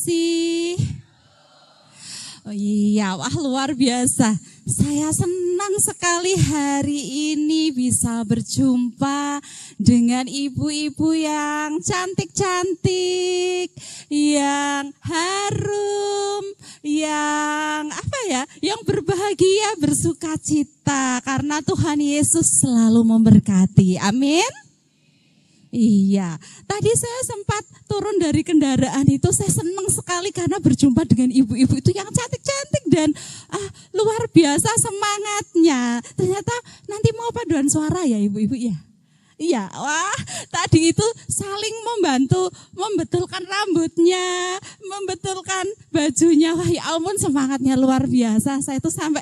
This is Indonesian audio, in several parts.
kasih. Oh iya, wah luar biasa. Saya senang sekali hari ini bisa berjumpa dengan ibu-ibu yang cantik-cantik, yang harum, yang berbahagia, bersuka cita karena Tuhan Yesus selalu memberkati. Amin. Iya, tadi saya sempat turun dari kendaraan itu, saya senang sekali karena berjumpa dengan ibu-ibu itu yang cantik-cantik dan luar biasa semangatnya. Ternyata nanti mau paduan suara ya ibu-ibu ya. Iya, wah tadi itu saling membantu, membetulkan rambutnya, membetulkan bajunya. Wah ya ampun semangatnya luar biasa. Saya tuh sampai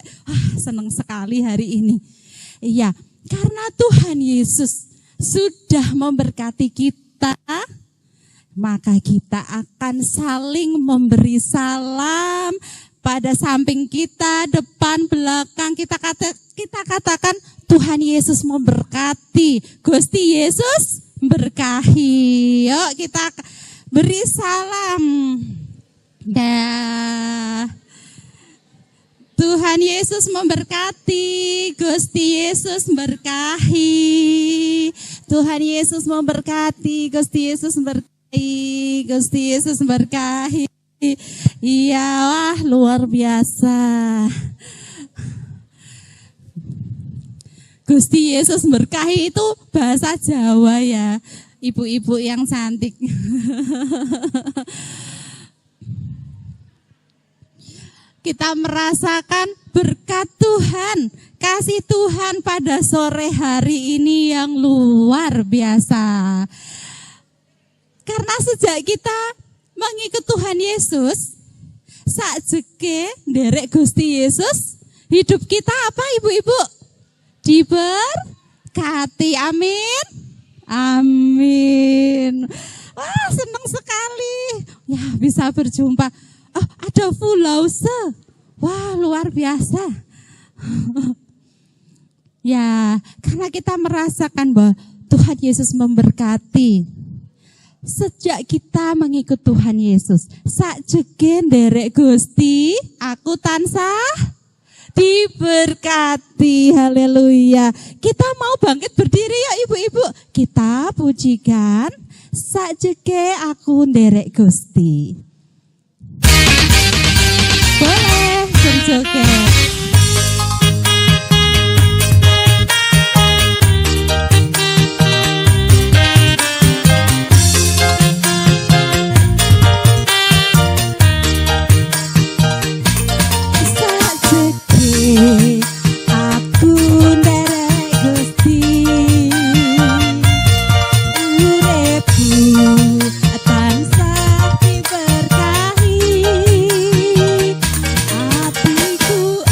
senang sekali hari ini. Iya, karena Tuhan Yesus sudah memberkati kita, maka kita akan saling memberi salam pada samping kita, depan, belakang. Kita katakan Tuhan Yesus memberkati, Gusti Yesus berkahi. Yuk kita beri salam. Dah. Tuhan Yesus memberkati, Gusti Yesus berkahi. Tuhan Yesus memberkati, Gusti Yesus berkahi, Gusti Yesus berkahi. Iya, wah luar biasa. Gusti Yesus berkahi itu bahasa Jawa ya, ibu-ibu yang cantik. Kita merasakan berkat Tuhan, kasih Tuhan pada sore hari ini yang luar biasa. Karena sejak kita mengikut Tuhan Yesus, sakjeke nderek Gusti Yesus, hidup kita apa ibu-ibu? Diberkati, amin. Amin. Wah senang sekali ya bisa berjumpa. Oh, ada Fulause. Wah, luar biasa. Ya, karena kita merasakan bahwa Tuhan Yesus memberkati. Sejak kita mengikut Tuhan Yesus, sakjeke nderek Gusti, aku tansah diberkati. Haleluya. Kita mau bangkit berdiri ya ibu-ibu. Kita pujikan sakjeke aku nderek Gusti. Boleh berjoget. Hatiku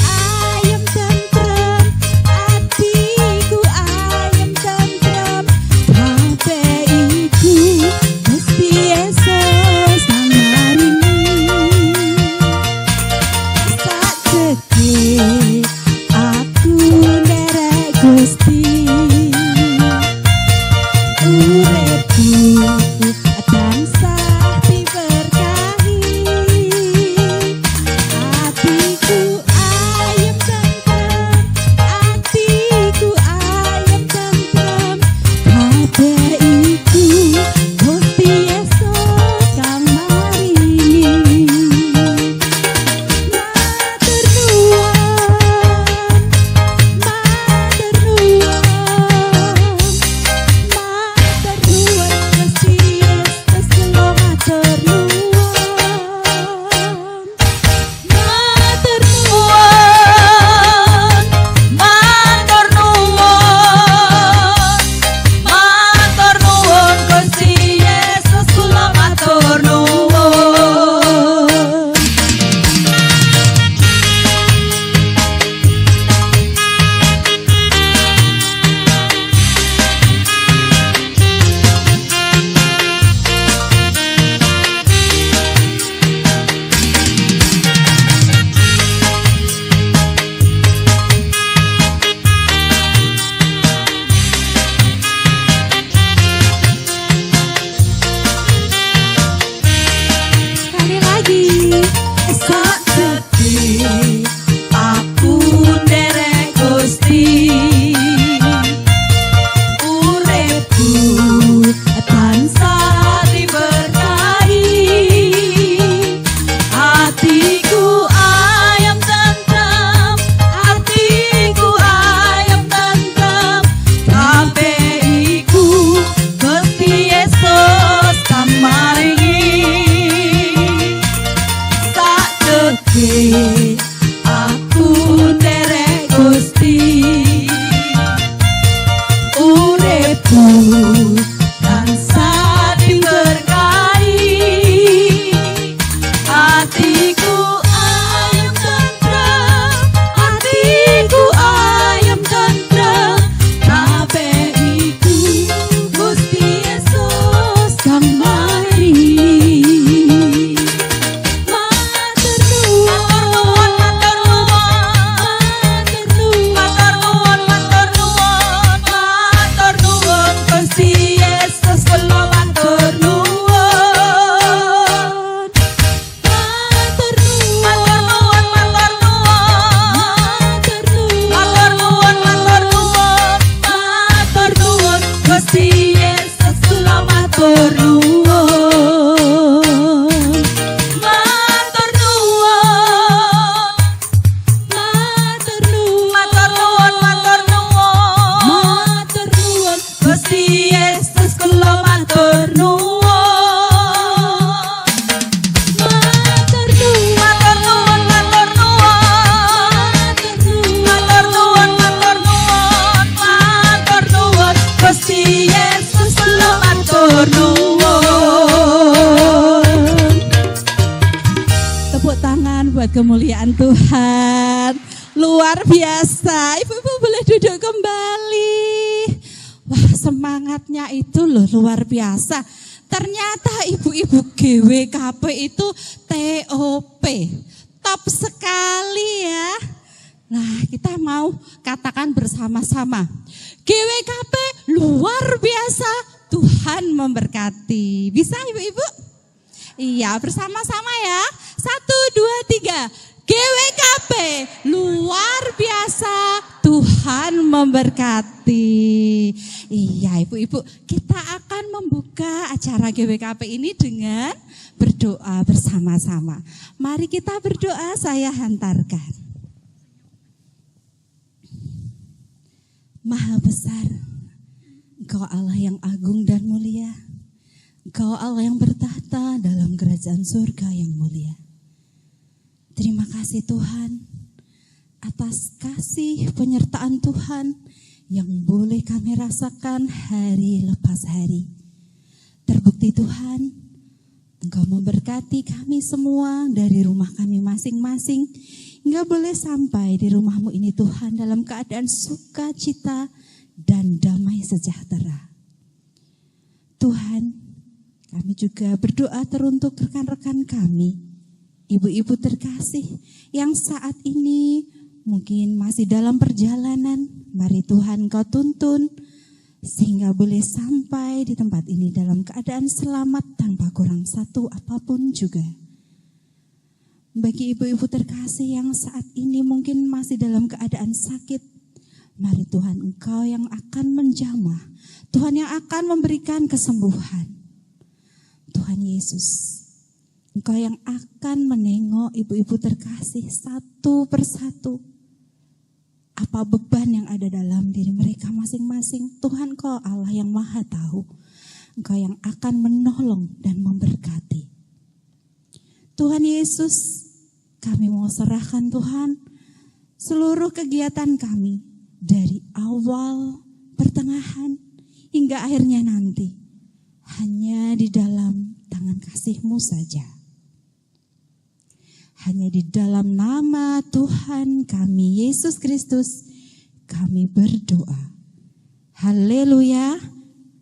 luar biasa. Ibu-ibu boleh duduk kembali. Wah, semangatnya itu loh luar biasa. Ternyata ibu-ibu GWKP itu TOP. Top sekali ya. Nah, kita mau katakan bersama-sama. GWKP luar biasa, Tuhan memberkati. Bisa ibu-ibu? Iya, bersama-sama ya. 1, 2, 3. GWKP luar biasa, Tuhan memberkati. Iya ibu-ibu, kita akan membuka acara GWKP ini dengan berdoa bersama-sama. Mari kita berdoa, saya hantarkan. Maha besar, Engkau Allah yang agung dan mulia. Engkau Allah yang bertahta dalam kerajaan surga yang mulia. Terima kasih Tuhan atas kasih penyertaan Tuhan yang boleh kami rasakan hari lepas hari. Terbukti Tuhan, Engkau memberkati kami semua dari rumah kami masing-masing, hingga boleh sampai di rumah-Mu ini Tuhan dalam keadaan sukacita dan damai sejahtera. Tuhan, kami juga berdoa teruntuk rekan-rekan kami, ibu-ibu terkasih yang saat ini mungkin masih dalam perjalanan. Mari Tuhan Kau tuntun sehingga boleh sampai di tempat ini dalam keadaan selamat tanpa kurang satu apapun juga. Bagi ibu-ibu terkasih yang saat ini mungkin masih dalam keadaan sakit, mari Tuhan Engkau yang akan menjamah, Tuhan yang akan memberikan kesembuhan. Tuhan Yesus, Engkau yang akan menengok ibu-ibu terkasih satu persatu. Apa beban yang ada dalam diri mereka masing-masing. Tuhan Kau Allah yang maha tahu. Engkau yang akan menolong dan memberkati. Tuhan Yesus, kami mau serahkan Tuhan seluruh kegiatan kami. Dari awal, pertengahan, hingga akhirnya nanti. Hanya di dalam tangan kasih-Mu saja. Hanya di dalam nama Tuhan kami, Yesus Kristus, kami berdoa. Haleluya,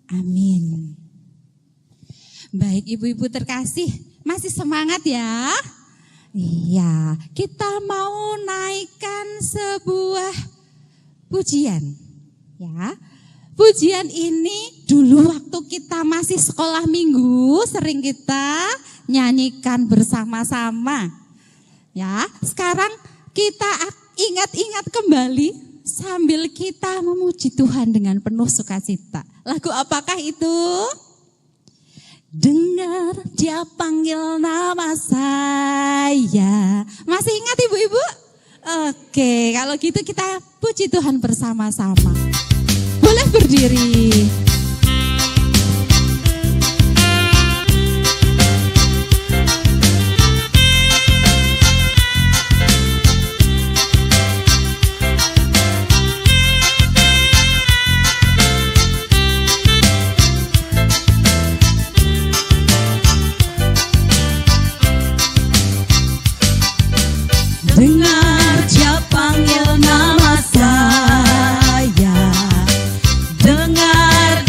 amin. Baik ibu-ibu terkasih, masih semangat ya? Iya, kita mau naikkan sebuah pujian. Ya, pujian ini dulu waktu kita masih sekolah minggu sering kita nyanyikan bersama-sama. Ya, sekarang kita ingat-ingat kembali sambil kita memuji Tuhan dengan penuh sukacita. Lagu apakah itu? Dengar Dia panggil nama saya. Masih ingat ibu-ibu? Oke, kalau gitu kita puji Tuhan bersama-sama. Boleh berdiri. Dengar Dia panggil nama saya, dengar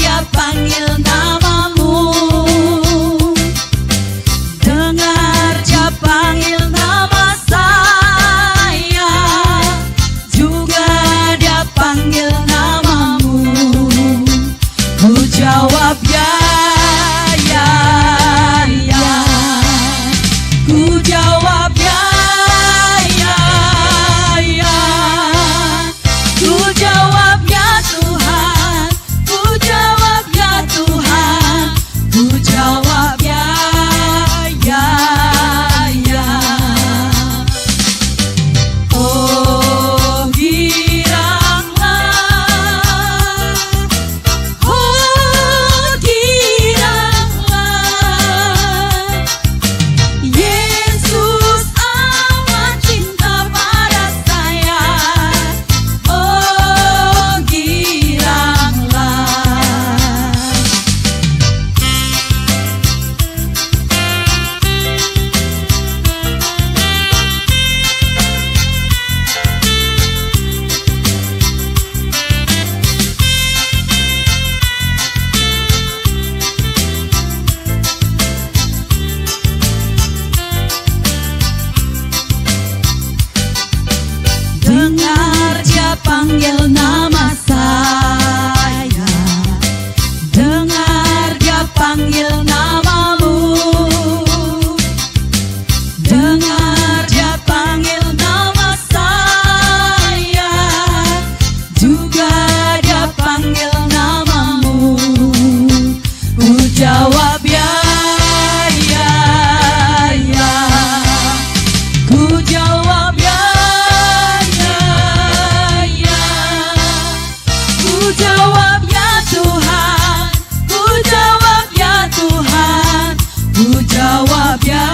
jawab ya Tuhan, ku jawab ya Tuhan, ku jawab ya,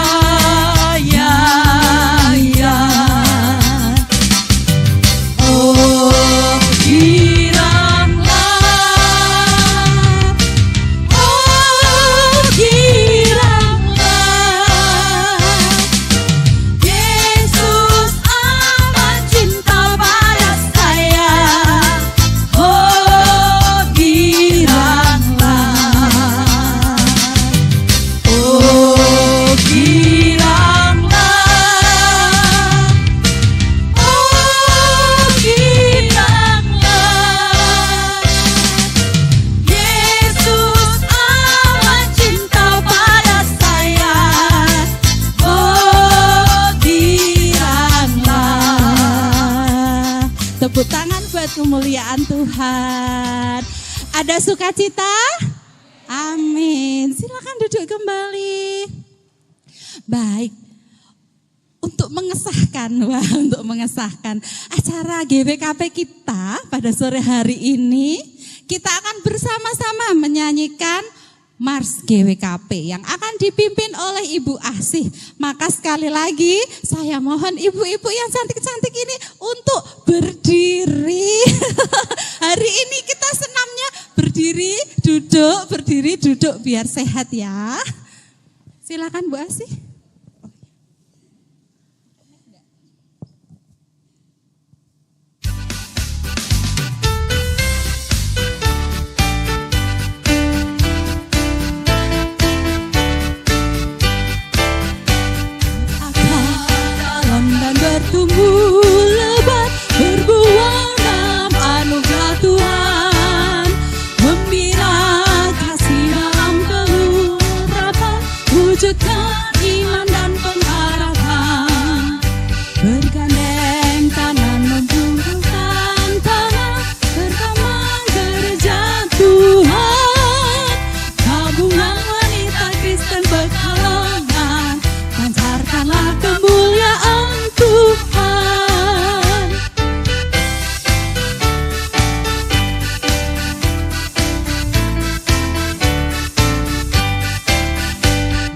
ya, ya. Oh giranglah, oh giranglah, Yesus amat cinta pada saya. Oh giranglah, oh giranglah, oh giranglah, Yesus amat cinta pada saya. Oh giranglah. Tepuk tangan buat kemuliaan Tuhan. Ada sukacita? Amin. Silakan duduk kembali. Baik. Untuk mengesahkan, untuk mengesahkan acara GWKP kita pada sore hari ini, kita akan bersama-sama menyanyikan Mars GWKP yang akan dipimpin oleh Ibu Asih. Maka sekali lagi saya mohon ibu-ibu yang cantik-cantik ini untuk berdiri. Hari ini kita senamnya berdiri, duduk biar sehat ya. Silakan Bu Asih. Bertumbuh lebat, berbuah dalam anugerah Tuhan, membina kasih dalam keurapan, wujudkan iman dan pengharapan, bergandeng tangan menjulurkan tangan, bersama gereja Tuhan, tabungan wanita Kristen Pekalongan, pancarkanlah kemuliaan Tuhan.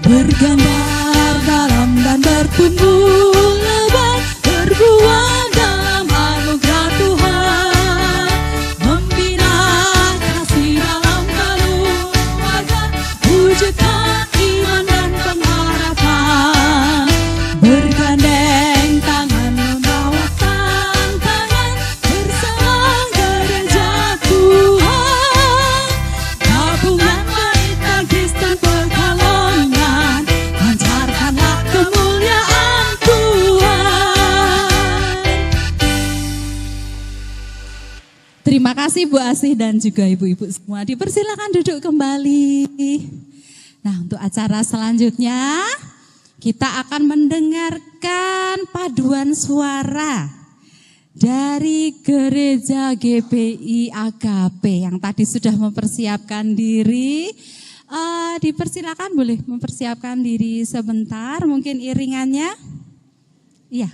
Bergambar dalam dan bertumbuh lebat, berbuah dalam anugerah Tuhan, membina kasih dalam keluarga, wujudkan iman dan pengharapan, bergandeng tangan membawa tantangan, bersama gereja Tuhan, tabungan wanita Kristen Pekalongan, pancarkanlah kemuliaan Tuhan. Terima kasih Bu Asih dan juga ibu-ibu semua. Dipersilakan duduk kembali. Nah, untuk acara selanjutnya kita akan mendengarkan paduan suara dari Gereja GPI AKP yang tadi sudah mempersiapkan diri. Dipersilakan boleh mempersiapkan diri sebentar, mungkin iringannya. Iya.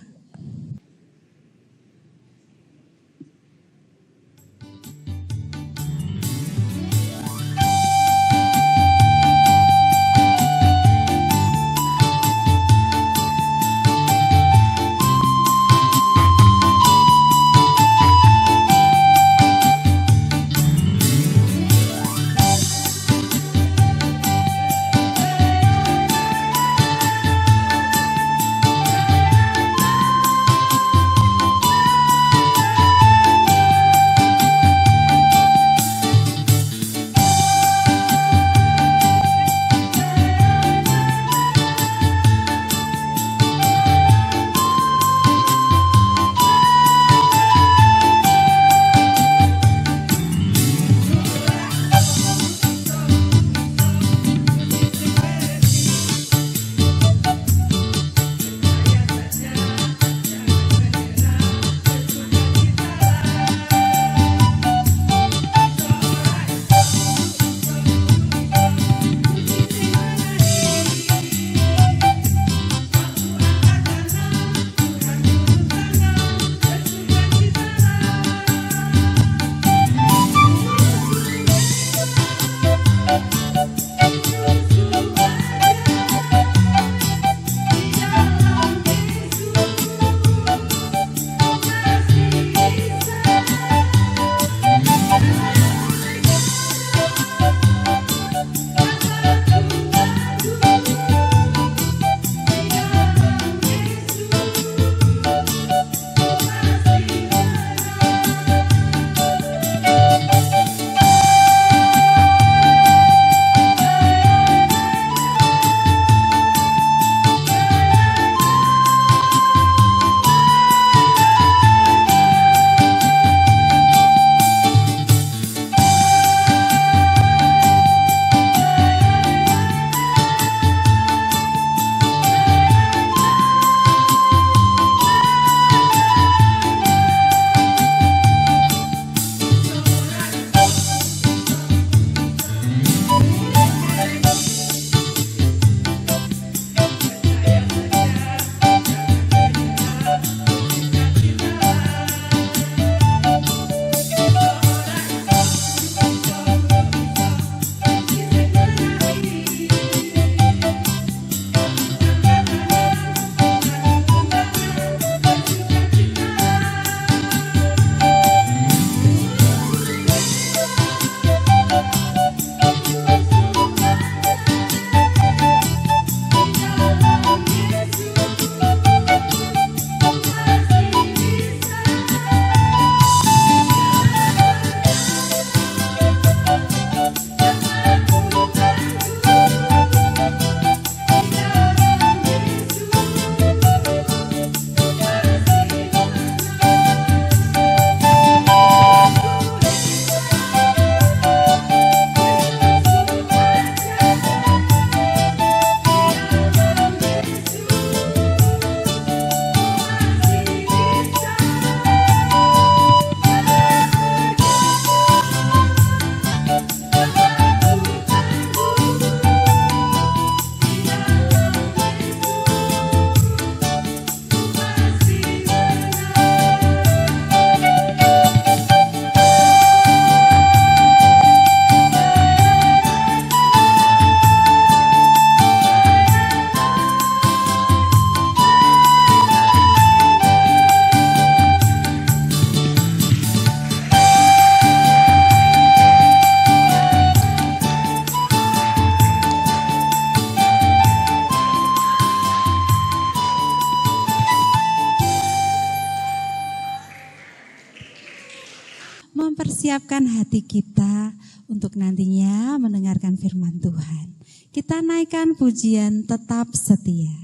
mempersiapkan hati kita untuk nantinya mendengarkan firman Tuhan. Kita naikkan pujian Tetap Setia.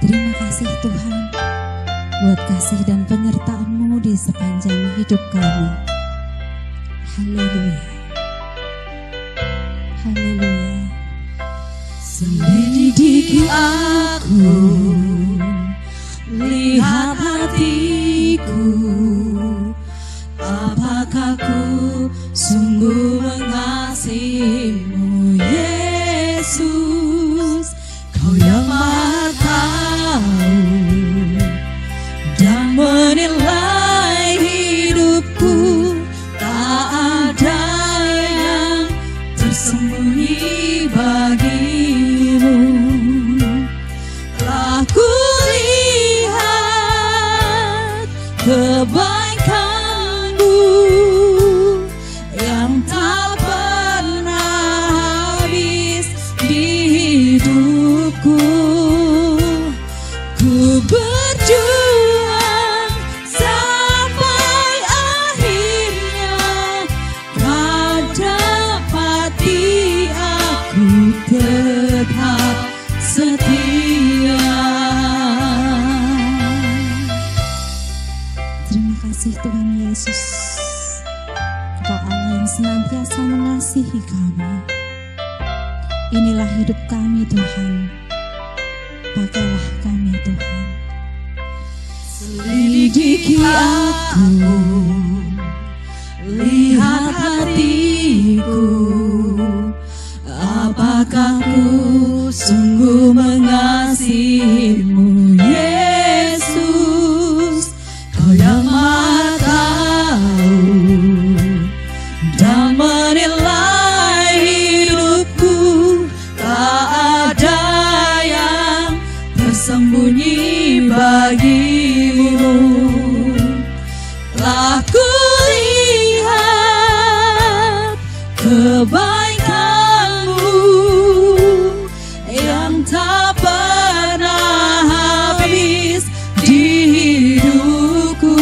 Terima kasih Tuhan buat kasih dan penyertaan-Mu di sepanjang hidup kami. Haleluya. Haleluya. Selidiki aku, lihat hatiku, apakah ku sungguh mengasihi-Mu Yesus. Kau yang Maha tahu dan menilai hidupku, tak ada yang tersembunyi bagimu. Telah kulihat kebaikan-Mu yang tak pernah habis di hidupku. Ku berjuang sampai akhirnya, Kau dapati aku tetap setia. Terima kasih Tuhan Yesus, Engkau Allah yang senantiasa mengasihi kami. Inilah hidup kami Tuhan, pakailah kami Tuhan. Selidiki aku, lihat hatiku, apakah ku sungguh mengasihi-Mu Yesus. Kau yang Maha tahu dan menilai hidupku, tak ada yang tersembunyi bagimu. Telah kulihat kebaikan-Mu yang tak pernah habis di hidupku.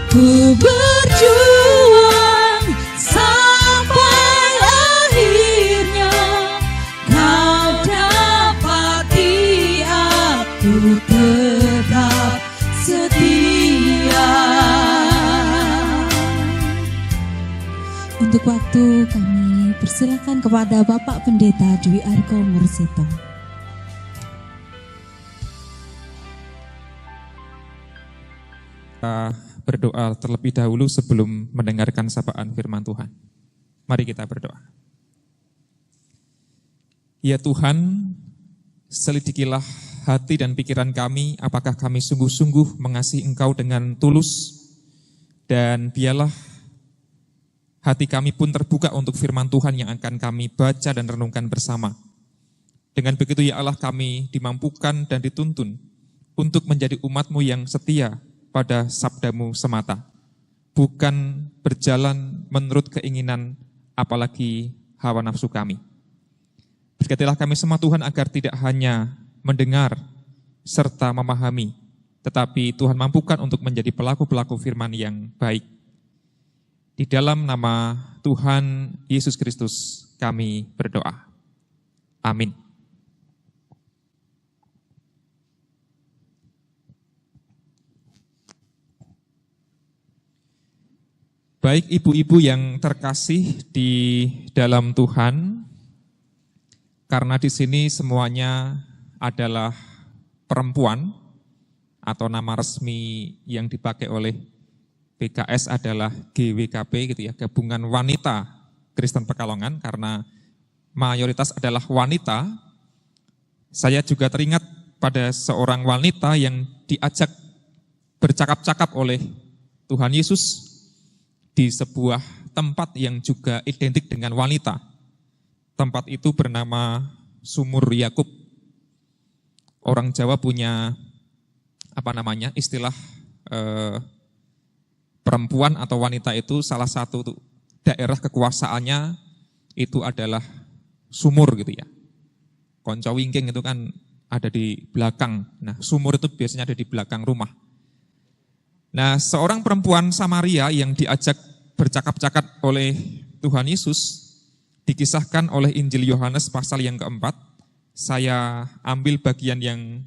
Ku berjuang sampai akhirnya, Kau dapati aku tetap setia. Untuk waktu kami persilakan kepada Bapak Pendeta Dwi Arko Mursito. Kita berdoa terlebih dahulu sebelum mendengarkan sapaan firman Tuhan. Mari kita berdoa. Ya Tuhan, selidikilah hati dan pikiran kami, apakah kami sungguh-sungguh mengasihi Engkau dengan tulus, dan biarlah hati kami pun terbuka untuk firman Tuhan yang akan kami baca dan renungkan bersama. Dengan begitu ya Allah, kami dimampukan dan dituntun untuk menjadi umat-Mu yang setia pada sabda-Mu semata, bukan berjalan menurut keinginan apalagi hawa nafsu kami. Berkatilah kami semua Tuhan, agar tidak hanya mendengar serta memahami, tetapi Tuhan mampukan untuk menjadi pelaku-pelaku firman yang baik. Di dalam nama Tuhan Yesus Kristus kami berdoa. Amin. Baik ibu-ibu yang terkasih di dalam Tuhan, karena di sini semuanya adalah perempuan, atau nama resmi yang dipakai oleh PKS adalah GWKP gitu ya, Gabungan Wanita Kristen Pekalongan, karena mayoritas adalah wanita. Saya juga teringat pada seorang wanita yang diajak bercakap-cakap oleh Tuhan Yesus di sebuah tempat yang juga identik dengan wanita. Tempat itu bernama Sumur Yakub. Orang Jawa punya istilah perempuan atau wanita itu salah satu daerah kekuasaannya itu adalah sumur gitu ya. Konco wingking itu kan ada di belakang. Nah, sumur itu biasanya ada di belakang rumah. Nah, seorang perempuan Samaria yang diajak bercakap-cakap oleh Tuhan Yesus dikisahkan oleh Injil Yohanes pasal yang keempat. Saya ambil bagian yang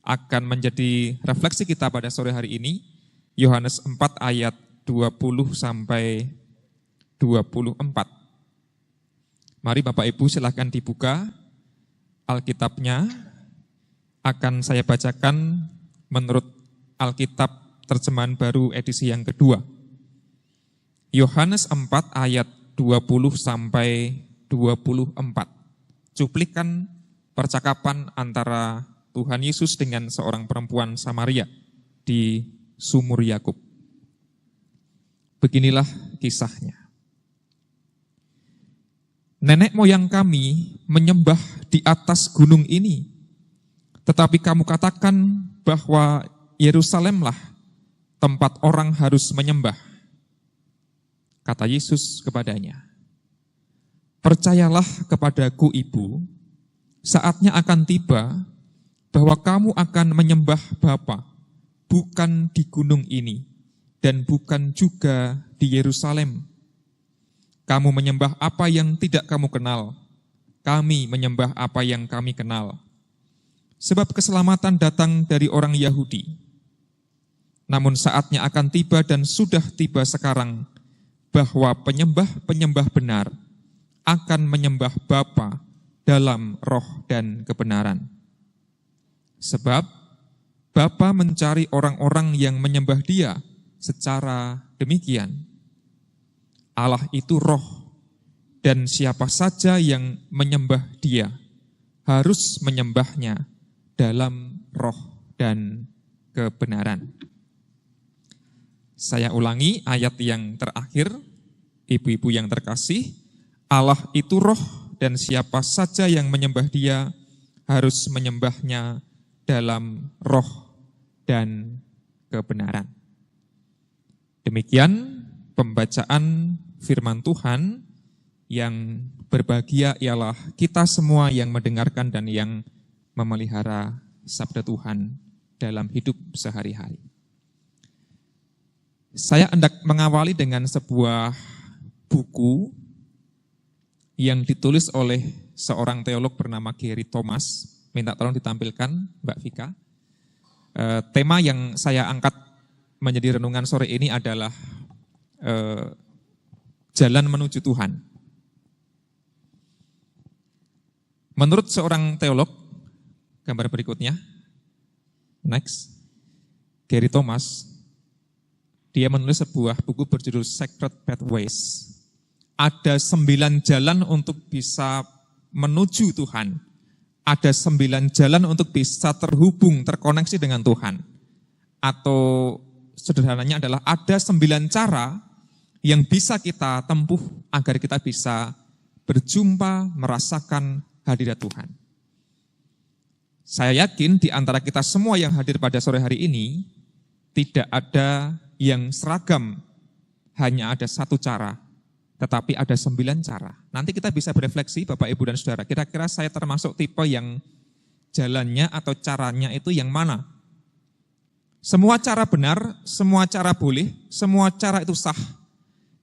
akan menjadi refleksi kita pada sore hari ini. Yohanes 4 ayat 20 sampai 24. Mari Bapak Ibu silakan dibuka Alkitabnya. Akan saya bacakan menurut Alkitab terjemahan baru edisi yang kedua. Yohanes 4 ayat 20 sampai 24. Cuplikan percakapan antara Tuhan Yesus dengan seorang perempuan Samaria di Sumur Yakub. Beginilah kisahnya. Nenek moyang kami menyembah di atas gunung ini, tetapi kamu katakan bahwa Yerusalemlah tempat orang harus menyembah. Kata Yesus kepadanya, percayalah kepadaku ibu, saatnya akan tiba bahwa kamu akan menyembah Bapa, bukan di gunung ini, dan bukan juga di Yerusalem. Kamu menyembah apa yang tidak kamu kenal, kami menyembah apa yang kami kenal. Sebab keselamatan datang dari orang Yahudi. Namun saatnya akan tiba dan sudah tiba sekarang, bahwa penyembah-penyembah benar akan menyembah Bapa dalam roh dan kebenaran. Sebab Bapa mencari orang-orang yang menyembah Dia secara demikian. Allah itu roh, dan siapa saja yang menyembah Dia harus menyembahnya dalam roh dan kebenaran. Saya ulangi ayat yang terakhir, ibu-ibu yang terkasih, Allah itu roh dan siapa saja yang menyembah Dia harus menyembahnya dalam roh dan kebenaran. Demikian pembacaan firman Tuhan. Yang berbahagia ialah kita semua yang mendengarkan dan yang memelihara sabda Tuhan dalam hidup sehari-hari. Saya hendak mengawali dengan sebuah buku yang ditulis oleh seorang teolog bernama Gary Thomas. Minta tolong ditampilkan, Mbak Vika. Tema yang saya angkat menjadi renungan sore ini adalah jalan menuju Tuhan. Menurut seorang teolog, gambar berikutnya, next, Gary Thomas, dia menulis sebuah buku berjudul Sacred Pathways. Ada 9 jalan untuk bisa menuju Tuhan. Ada 9 jalan untuk bisa terhubung, terkoneksi dengan Tuhan. Atau sederhananya adalah ada 9 cara yang bisa kita tempuh agar kita bisa berjumpa, merasakan hadirat Tuhan. Saya yakin di antara kita semua yang hadir pada sore hari ini, tidak ada yang seragam, hanya ada 1 cara, tetapi ada 9 cara. Nanti kita bisa berefleksi Bapak, Ibu, dan Saudara, kira-kira saya termasuk tipe yang jalannya atau caranya itu yang mana? Semua cara benar, semua cara boleh, semua cara itu sah.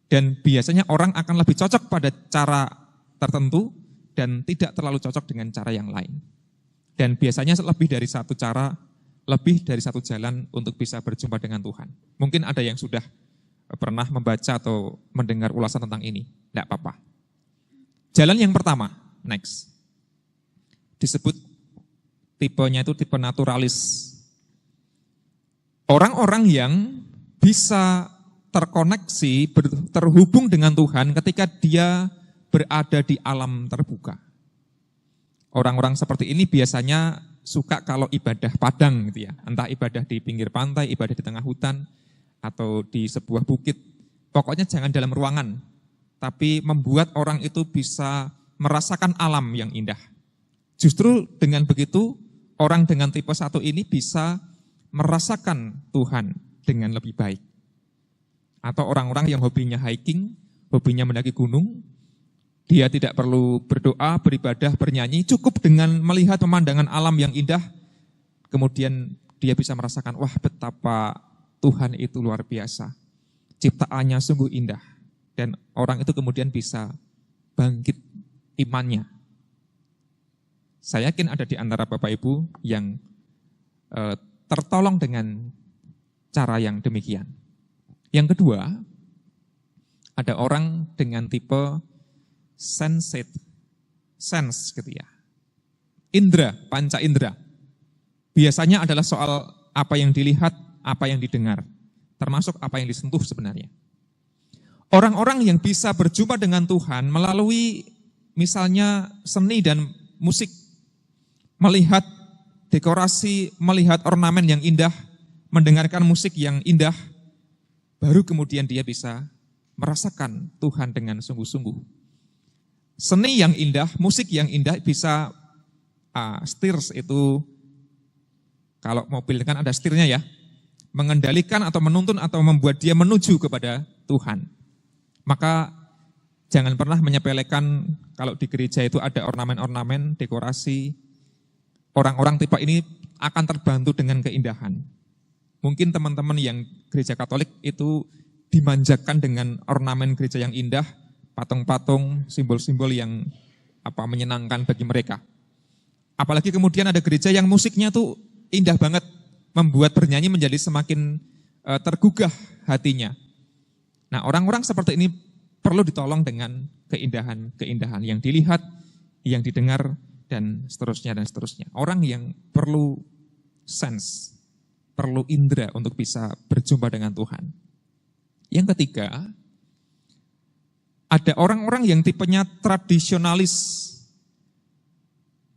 Dan biasanya orang akan lebih cocok pada cara tertentu dan tidak terlalu cocok dengan cara yang lain. Dan biasanya lebih dari 1 cara, lebih dari 1 jalan untuk bisa berjumpa dengan Tuhan. Mungkin ada yang sudah pernah membaca atau mendengar ulasan tentang ini. Tidak apa-apa. Jalan yang pertama, next. Disebut tipenya itu tipe naturalis. Orang-orang yang bisa terkoneksi, terhubung dengan Tuhan ketika dia berada di alam terbuka. Orang-orang seperti ini biasanya suka kalau ibadah padang gitu ya. Entah ibadah di pinggir pantai, ibadah di tengah hutan, atau di sebuah bukit. Pokoknya jangan dalam ruangan, tapi membuat orang itu bisa merasakan alam yang indah. Justru dengan begitu, orang dengan tipe 1 ini bisa merasakan Tuhan dengan lebih baik. Atau orang-orang yang hobinya hiking, hobinya mendaki gunung, dia tidak perlu berdoa, beribadah, bernyanyi, cukup dengan melihat pemandangan alam yang indah, kemudian dia bisa merasakan, wah betapa Tuhan itu luar biasa. Ciptaannya sungguh indah. Dan orang itu kemudian bisa bangkit imannya. Saya yakin ada di antara Bapak Ibu yang tertolong dengan cara yang demikian. Yang kedua, ada orang dengan tipe sense gitu ya. Indra, panca indera. Biasanya adalah soal apa yang dilihat, apa yang didengar, termasuk apa yang disentuh sebenarnya. Orang-orang yang bisa berjumpa dengan Tuhan melalui misalnya seni dan musik, melihat dekorasi, melihat ornamen yang indah, mendengarkan musik yang indah, baru kemudian dia bisa merasakan Tuhan dengan sungguh-sungguh. Seni yang indah, musik yang indah bisa steers itu, kalau mobil kan ada setirnya ya, mengendalikan atau menuntun atau membuat dia menuju kepada Tuhan. Maka jangan pernah menyepelekan kalau di gereja itu ada ornamen-ornamen, dekorasi. Orang-orang tipe ini akan terbantu dengan keindahan. Mungkin teman-teman yang gereja Katolik itu dimanjakan dengan ornamen gereja yang indah, patung-patung, simbol-simbol yang menyenangkan bagi mereka. Apalagi kemudian ada gereja yang musiknya tuh indah banget, membuat bernyanyi menjadi semakin tergugah hatinya. Nah, orang-orang seperti ini perlu ditolong dengan keindahan-keindahan yang dilihat, yang didengar, dan seterusnya, dan seterusnya. Orang yang perlu sense, perlu indera untuk bisa berjumpa dengan Tuhan. Yang ketiga, ada orang-orang yang tipenya tradisionalis,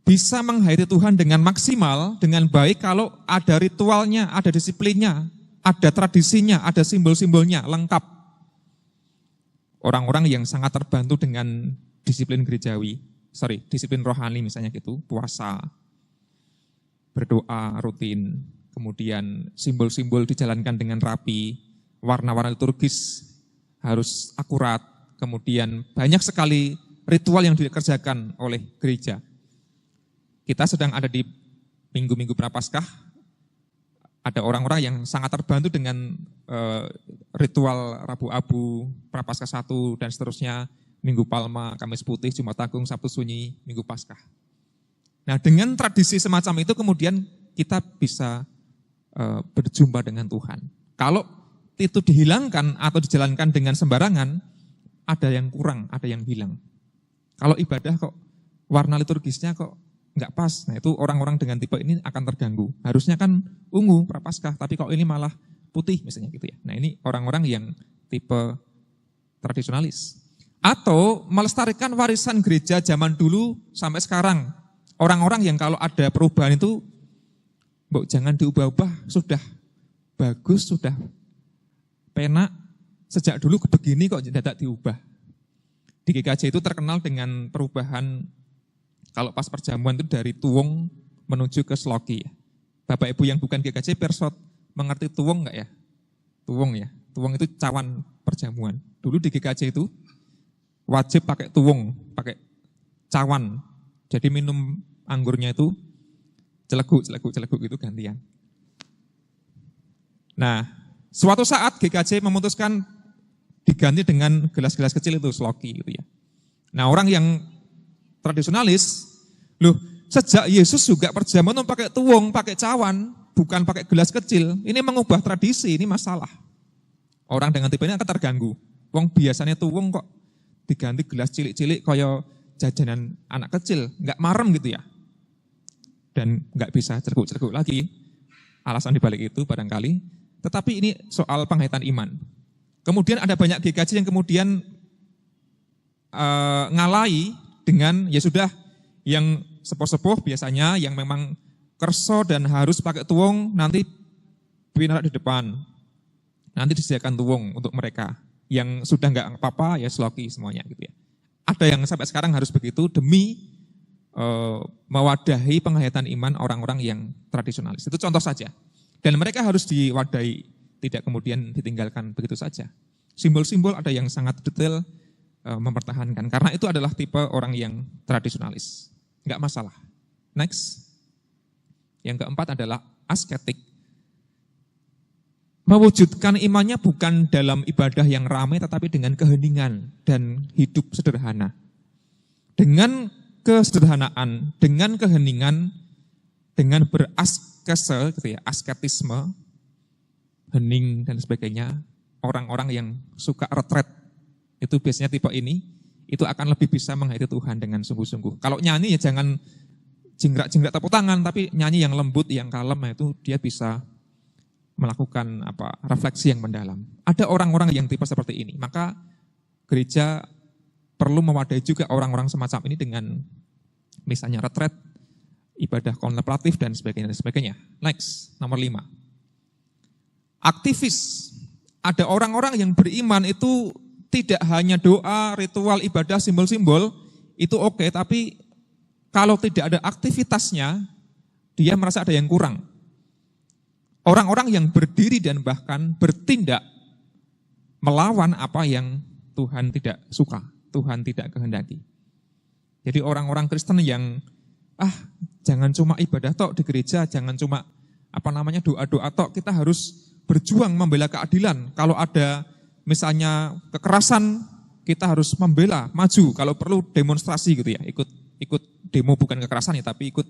bisa menghayati Tuhan dengan maksimal, dengan baik kalau ada ritualnya, ada disiplinnya, ada tradisinya, ada simbol-simbolnya, lengkap. Orang-orang yang sangat terbantu dengan disiplin disiplin rohani misalnya gitu, puasa, berdoa rutin, kemudian simbol-simbol dijalankan dengan rapi, warna-warna liturgis harus akurat, kemudian banyak sekali ritual yang dikerjakan oleh gereja. Kita sedang ada di minggu-minggu Prapaskah, ada orang-orang yang sangat terbantu dengan ritual Rabu Abu, Prapaskah 1, dan seterusnya, Minggu Palma, Kamis Putih, Jumat Agung, Sabtu Sunyi, Minggu Paskah. Nah, dengan tradisi semacam itu kemudian kita bisa berjumpa dengan Tuhan. Kalau itu dihilangkan atau dijalankan dengan sembarangan, ada yang kurang, ada yang hilang. Kalau ibadah kok warna liturgisnya kok nggak pas, nah itu orang-orang dengan tipe ini akan terganggu. Harusnya kan ungu Prapaskah, tapi kok ini malah putih misalnya gitu ya. Nah ini orang-orang yang tipe tradisionalis. Atau melestarikan warisan gereja zaman dulu sampai sekarang. Orang-orang yang kalau ada perubahan itu, jangan diubah-ubah, sudah bagus, sudah penak, sejak dulu begini kok tidak diubah. Di GKJ itu terkenal dengan perubahan, kalau pas perjamuan itu dari tuwung menuju ke sloki. Bapak Ibu yang bukan GKJ persot, mengerti tuwung enggak ya? Tuwung ya, tuwung itu cawan perjamuan. Dulu di GKJ itu wajib pakai tuwung, pakai cawan. Jadi minum anggurnya itu celeguk gitu gantian. Nah, suatu saat GKJ memutuskan diganti dengan gelas-gelas kecil itu, sloki gitu ya. Nah, orang yang tradisionalis, sejak Yesus juga perjamuan pakai tuwung, pakai cawan, bukan pakai gelas kecil. Ini mengubah tradisi, ini masalah. Orang dengan tipe ini akan terganggu. Wong biasanya tuwung kok diganti gelas cilik-cilik kaya jajanan anak kecil, nggak marem gitu ya. Dan nggak bisa cerguk-cerguk lagi. Alasan dibalik itu barangkali. Tetapi ini soal penghayatan iman. Kemudian ada banyak GKJ yang kemudian ngalai dengan ya sudah yang sepuh-sepuh biasanya yang memang kerso dan harus pakai tuwung, nanti pinarak di depan. Nanti disediakan tuwung untuk mereka. Yang sudah nggak apa-apa ya sloki semuanya gitu ya. Ada yang sampai sekarang harus begitu demi mewadahi penghayatan iman orang-orang yang tradisionalis. Itu contoh saja. Dan mereka harus diwadahi, tidak kemudian ditinggalkan begitu saja. Simbol-simbol ada yang sangat detail mempertahankan, karena itu adalah tipe orang yang tradisionalis. Enggak masalah. Next. Yang keempat adalah asketik. Mewujudkan imannya bukan dalam ibadah yang ramai, tetapi dengan keheningan dan hidup sederhana. Dengan kesederhanaan, dengan keheningan, dengan beraskese, gitu ya, asketisme, hening dan sebagainya, orang-orang yang suka retret, itu biasanya tipe ini, itu akan lebih bisa menghayati Tuhan dengan sungguh-sungguh. Kalau nyanyi ya jangan jingkrak-jingkrak tepuk tangan, tapi nyanyi yang lembut, yang kalem, itu dia bisa melakukan refleksi yang mendalam. Ada orang-orang yang tipe seperti ini, maka gereja perlu mewadai juga orang-orang semacam ini dengan misalnya retret, ibadah kontemplatif dan sebagainya. Next, nomor 5. Aktivis. Ada orang-orang yang beriman itu tidak hanya doa, ritual, ibadah, simbol-simbol, itu oke, tapi kalau tidak ada aktivitasnya, dia merasa ada yang kurang. Orang-orang yang berdiri dan bahkan bertindak melawan apa yang Tuhan tidak suka, Tuhan tidak kehendaki. Jadi orang-orang Kristen yang jangan cuma ibadah tok di gereja, jangan cuma doa-doa tok, kita harus berjuang membela keadilan. Kalau ada misalnya kekerasan, kita harus membela, maju. Kalau perlu demonstrasi gitu ya, ikut demo bukan kekerasan ya, tapi ikut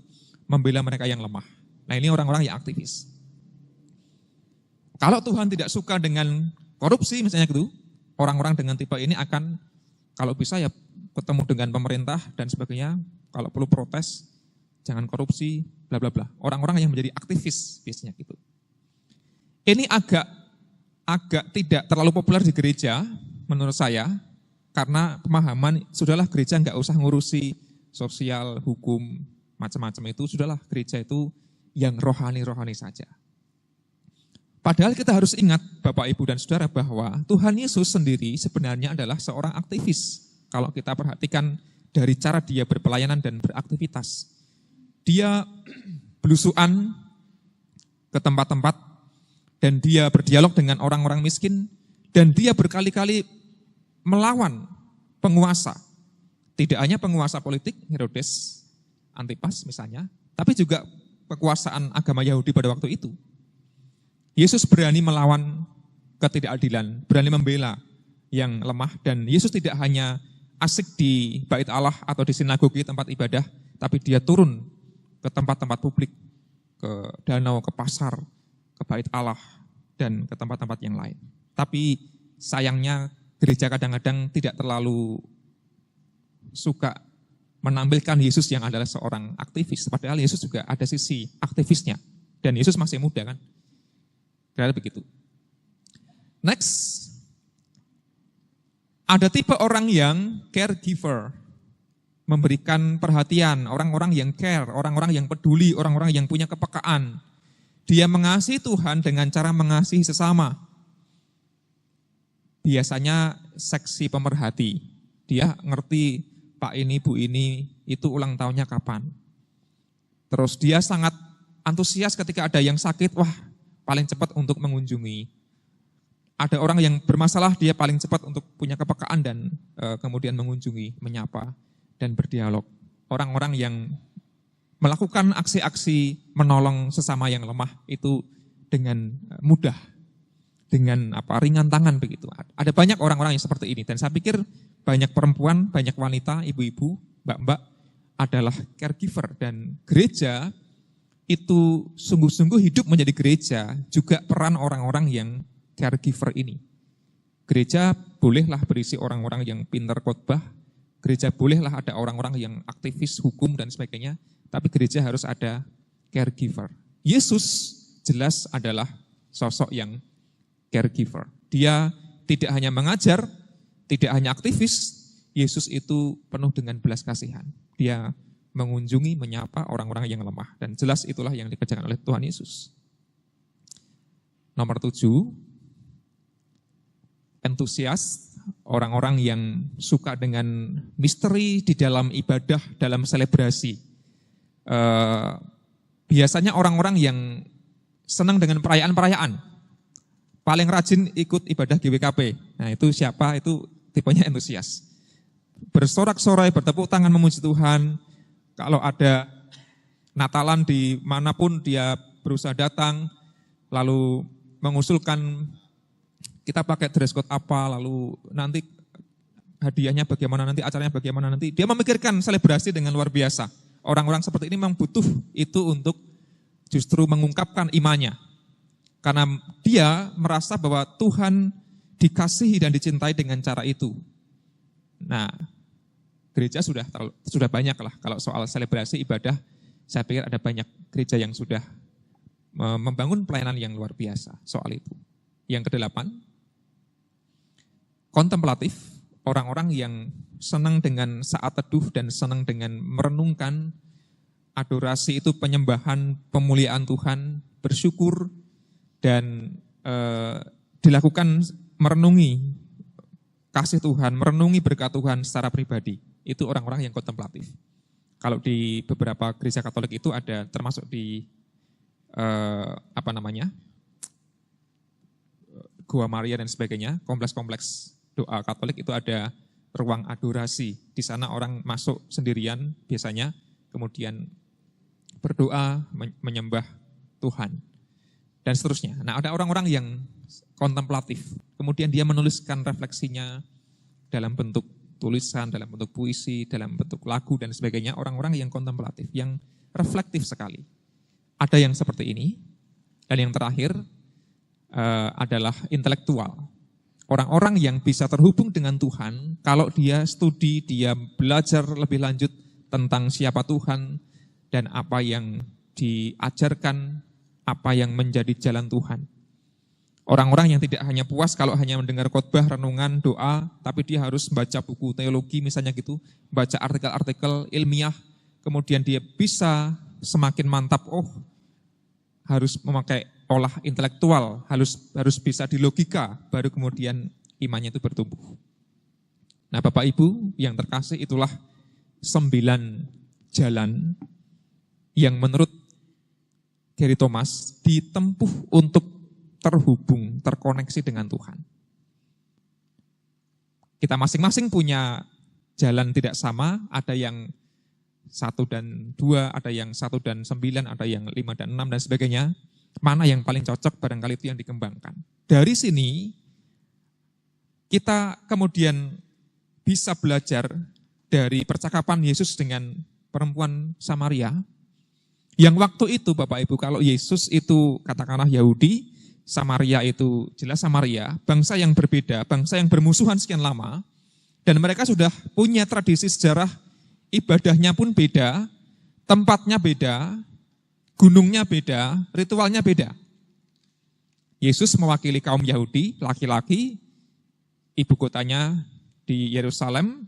membela mereka yang lemah. Nah ini orang-orang yang aktivis. Kalau Tuhan tidak suka dengan korupsi misalnya gitu, orang-orang dengan tipe ini akan kalau bisa ya ketemu dengan pemerintah dan sebagainya, kalau perlu protes, jangan korupsi, bla bla bla. Orang-orang yang menjadi aktivis biasanya gitu. Ini agak tidak terlalu populer di gereja menurut saya, karena pemahaman sudahlah gereja nggak usah ngurusi sosial, hukum, macam-macam itu, sudahlah gereja itu yang rohani-rohani saja. Padahal kita harus ingat Bapak, Ibu, dan Saudara bahwa Tuhan Yesus sendiri sebenarnya adalah seorang aktivis. Kalau kita perhatikan dari cara dia berpelayanan dan beraktivitas. Dia belusuan ke tempat-tempat dan dia berdialog dengan orang-orang miskin dan dia berkali-kali melawan penguasa. Tidak hanya penguasa politik, Herodes, Antipas misalnya, tapi juga kekuasaan agama Yahudi pada waktu itu. Yesus berani melawan ketidakadilan, berani membela yang lemah, dan Yesus tidak hanya asik di bait Allah atau di sinagogi tempat ibadah, tapi dia turun ke tempat-tempat publik, ke danau, ke pasar, ke bait Allah, dan ke tempat-tempat yang lain. Tapi sayangnya gereja kadang-kadang tidak terlalu suka menampilkan Yesus yang adalah seorang aktivis, padahal Yesus juga ada sisi aktivisnya, dan Yesus masih muda kan. Kira-kira begitu. Next, ada tipe orang yang caregiver, memberikan perhatian, orang-orang yang care, orang-orang yang peduli, orang-orang yang punya kepekaan. Dia mengasihi Tuhan dengan cara mengasihi sesama. Biasanya seksi pemerhati. Dia ngerti Pak ini, Bu ini, itu ulang tahunnya kapan. Terus dia sangat antusias ketika ada yang sakit, wah paling cepat untuk mengunjungi. Ada orang yang bermasalah, dia paling cepat untuk punya kepekaan dan kemudian mengunjungi, menyapa, dan berdialog. Orang-orang yang melakukan aksi-aksi menolong sesama yang lemah itu dengan mudah, dengan ringan tangan begitu. Ada banyak orang-orang yang seperti ini, dan saya pikir banyak perempuan, banyak wanita, ibu-ibu, mbak-mbak adalah caregiver, dan gereja itu sungguh-sungguh hidup menjadi gereja, juga peran orang-orang yang caregiver ini. Gereja bolehlah berisi orang-orang yang pintar khotbah, gereja bolehlah ada orang-orang yang aktivis hukum dan sebagainya, tapi gereja harus ada caregiver. Yesus jelas adalah sosok yang caregiver. Dia tidak hanya mengajar, tidak hanya aktivis, Yesus itu penuh dengan belas kasihan. Dia mengunjungi, menyapa orang-orang yang lemah. Dan jelas itulah yang dikerjakan oleh Tuhan Yesus. Nomor 7, entusias, orang-orang yang suka dengan misteri di dalam ibadah, dalam selebrasi. Biasanya orang-orang yang senang dengan perayaan-perayaan. Paling rajin ikut ibadah GWKP. Nah itu siapa? Itu tipenya entusias. Bersorak-sorai, bertepuk tangan memuji Tuhan. Kalau ada Natalan di manapun dia berusaha datang, lalu mengusulkan kita pakai dress code apa, lalu nanti hadiahnya bagaimana, nanti acaranya bagaimana nanti. Dia memikirkan selebrasi dengan luar biasa. Orang-orang seperti ini memang butuh itu untuk justru mengungkapkan imannya. Karena dia merasa bahwa Tuhan dikasihi dan dicintai dengan cara itu. Nah, gereja sudah banyak lah kalau soal selebrasi ibadah. Saya pikir ada banyak gereja yang sudah membangun pelayanan yang luar biasa soal itu. Yang kedelapan, kontemplatif, orang-orang yang senang dengan saat teduh dan senang dengan merenungkan adorasi itu, penyembahan, pemuliaan Tuhan, bersyukur, dan dilakukan merenungi kasih Tuhan, merenungi berkat Tuhan secara pribadi. Itu orang-orang yang kontemplatif. Kalau di beberapa gereja Katolik itu ada termasuk di Goa Maria dan sebagainya, kompleks-kompleks doa Katolik itu ada ruang adorasi. Di sana orang masuk sendirian biasanya, kemudian berdoa, menyembah Tuhan, dan seterusnya. Nah, ada orang-orang yang kontemplatif, kemudian dia menuliskan refleksinya dalam bentuk tulisan, dalam bentuk puisi, dalam bentuk lagu dan sebagainya. Orang-orang yang kontemplatif, yang reflektif sekali. Ada yang seperti ini. Dan yang terakhir adalah intelektual. Orang-orang yang bisa terhubung dengan Tuhan, kalau dia studi, dia belajar lebih lanjut tentang siapa Tuhan dan apa yang diajarkan, apa yang menjadi jalan Tuhan. Orang-orang yang tidak hanya puas kalau hanya mendengar khotbah, renungan, doa, tapi dia harus baca buku teologi misalnya gitu, baca artikel-artikel ilmiah, kemudian dia bisa semakin mantap, harus memakai olah intelektual, harus bisa di logika, baru kemudian imannya itu bertumbuh. Nah Bapak Ibu yang terkasih, itulah 9 jalan yang menurut Gary Thomas ditempuh untuk terhubung, terkoneksi dengan Tuhan. Kita masing-masing punya jalan tidak sama, ada yang 1 dan 2, ada yang 1 dan 9, ada yang 5 dan 6 dan sebagainya. Mana yang paling cocok, barangkali itu yang dikembangkan. Dari sini kita kemudian bisa belajar dari percakapan Yesus dengan perempuan Samaria, yang waktu itu Bapak Ibu, kalau Yesus itu katakanlah Yahudi, Samaria itu jelas Samaria, bangsa yang berbeda, bangsa yang bermusuhan sekian lama, dan mereka sudah punya tradisi sejarah, ibadahnya pun beda, tempatnya beda, gunungnya beda, ritualnya beda. Yesus mewakili kaum Yahudi, laki-laki, ibu kotanya di Yerusalem,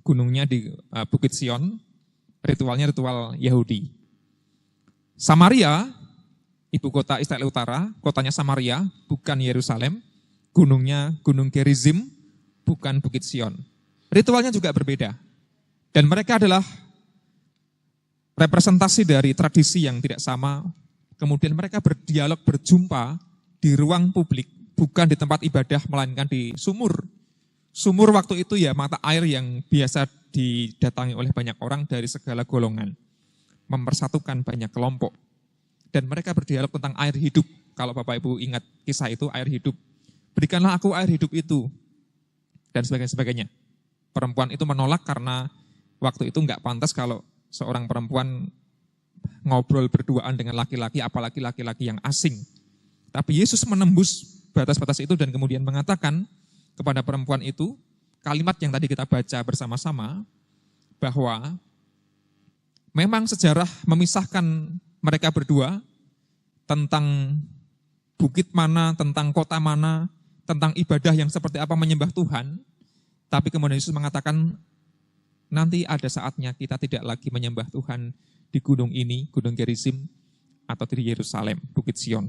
gunungnya di Bukit Sion, ritualnya ritual Yahudi. Samaria, ibu kota Israel Utara, kotanya Samaria, bukan Yerusalem, gunungnya Gunung Gerizim, bukan Bukit Sion. Ritualnya juga berbeda. Dan mereka adalah representasi dari tradisi yang tidak sama. Kemudian mereka berdialog, berjumpa di ruang publik, bukan di tempat ibadah, melainkan di sumur. Sumur waktu itu ya mata air yang biasa didatangi oleh banyak orang dari segala golongan. Mempersatukan banyak kelompok. Dan mereka berdialog tentang air hidup. Kalau Bapak Ibu ingat kisah itu, air hidup. Berikanlah aku air hidup itu. Dan sebagainya. Perempuan itu menolak karena waktu itu enggak pantas kalau seorang perempuan ngobrol berduaan dengan laki-laki, apalagi laki-laki yang asing. Tapi Yesus menembus batas-batas itu dan kemudian mengatakan kepada perempuan itu, kalimat yang tadi kita baca bersama-sama, bahwa memang sejarah memisahkan mereka berdua tentang bukit mana, tentang kota mana, tentang ibadah yang seperti apa menyembah Tuhan. Tapi kemudian Yesus mengatakan, nanti ada saatnya kita tidak lagi menyembah Tuhan di gunung ini, Gunung Gerizim, atau di Yerusalem, Bukit Sion.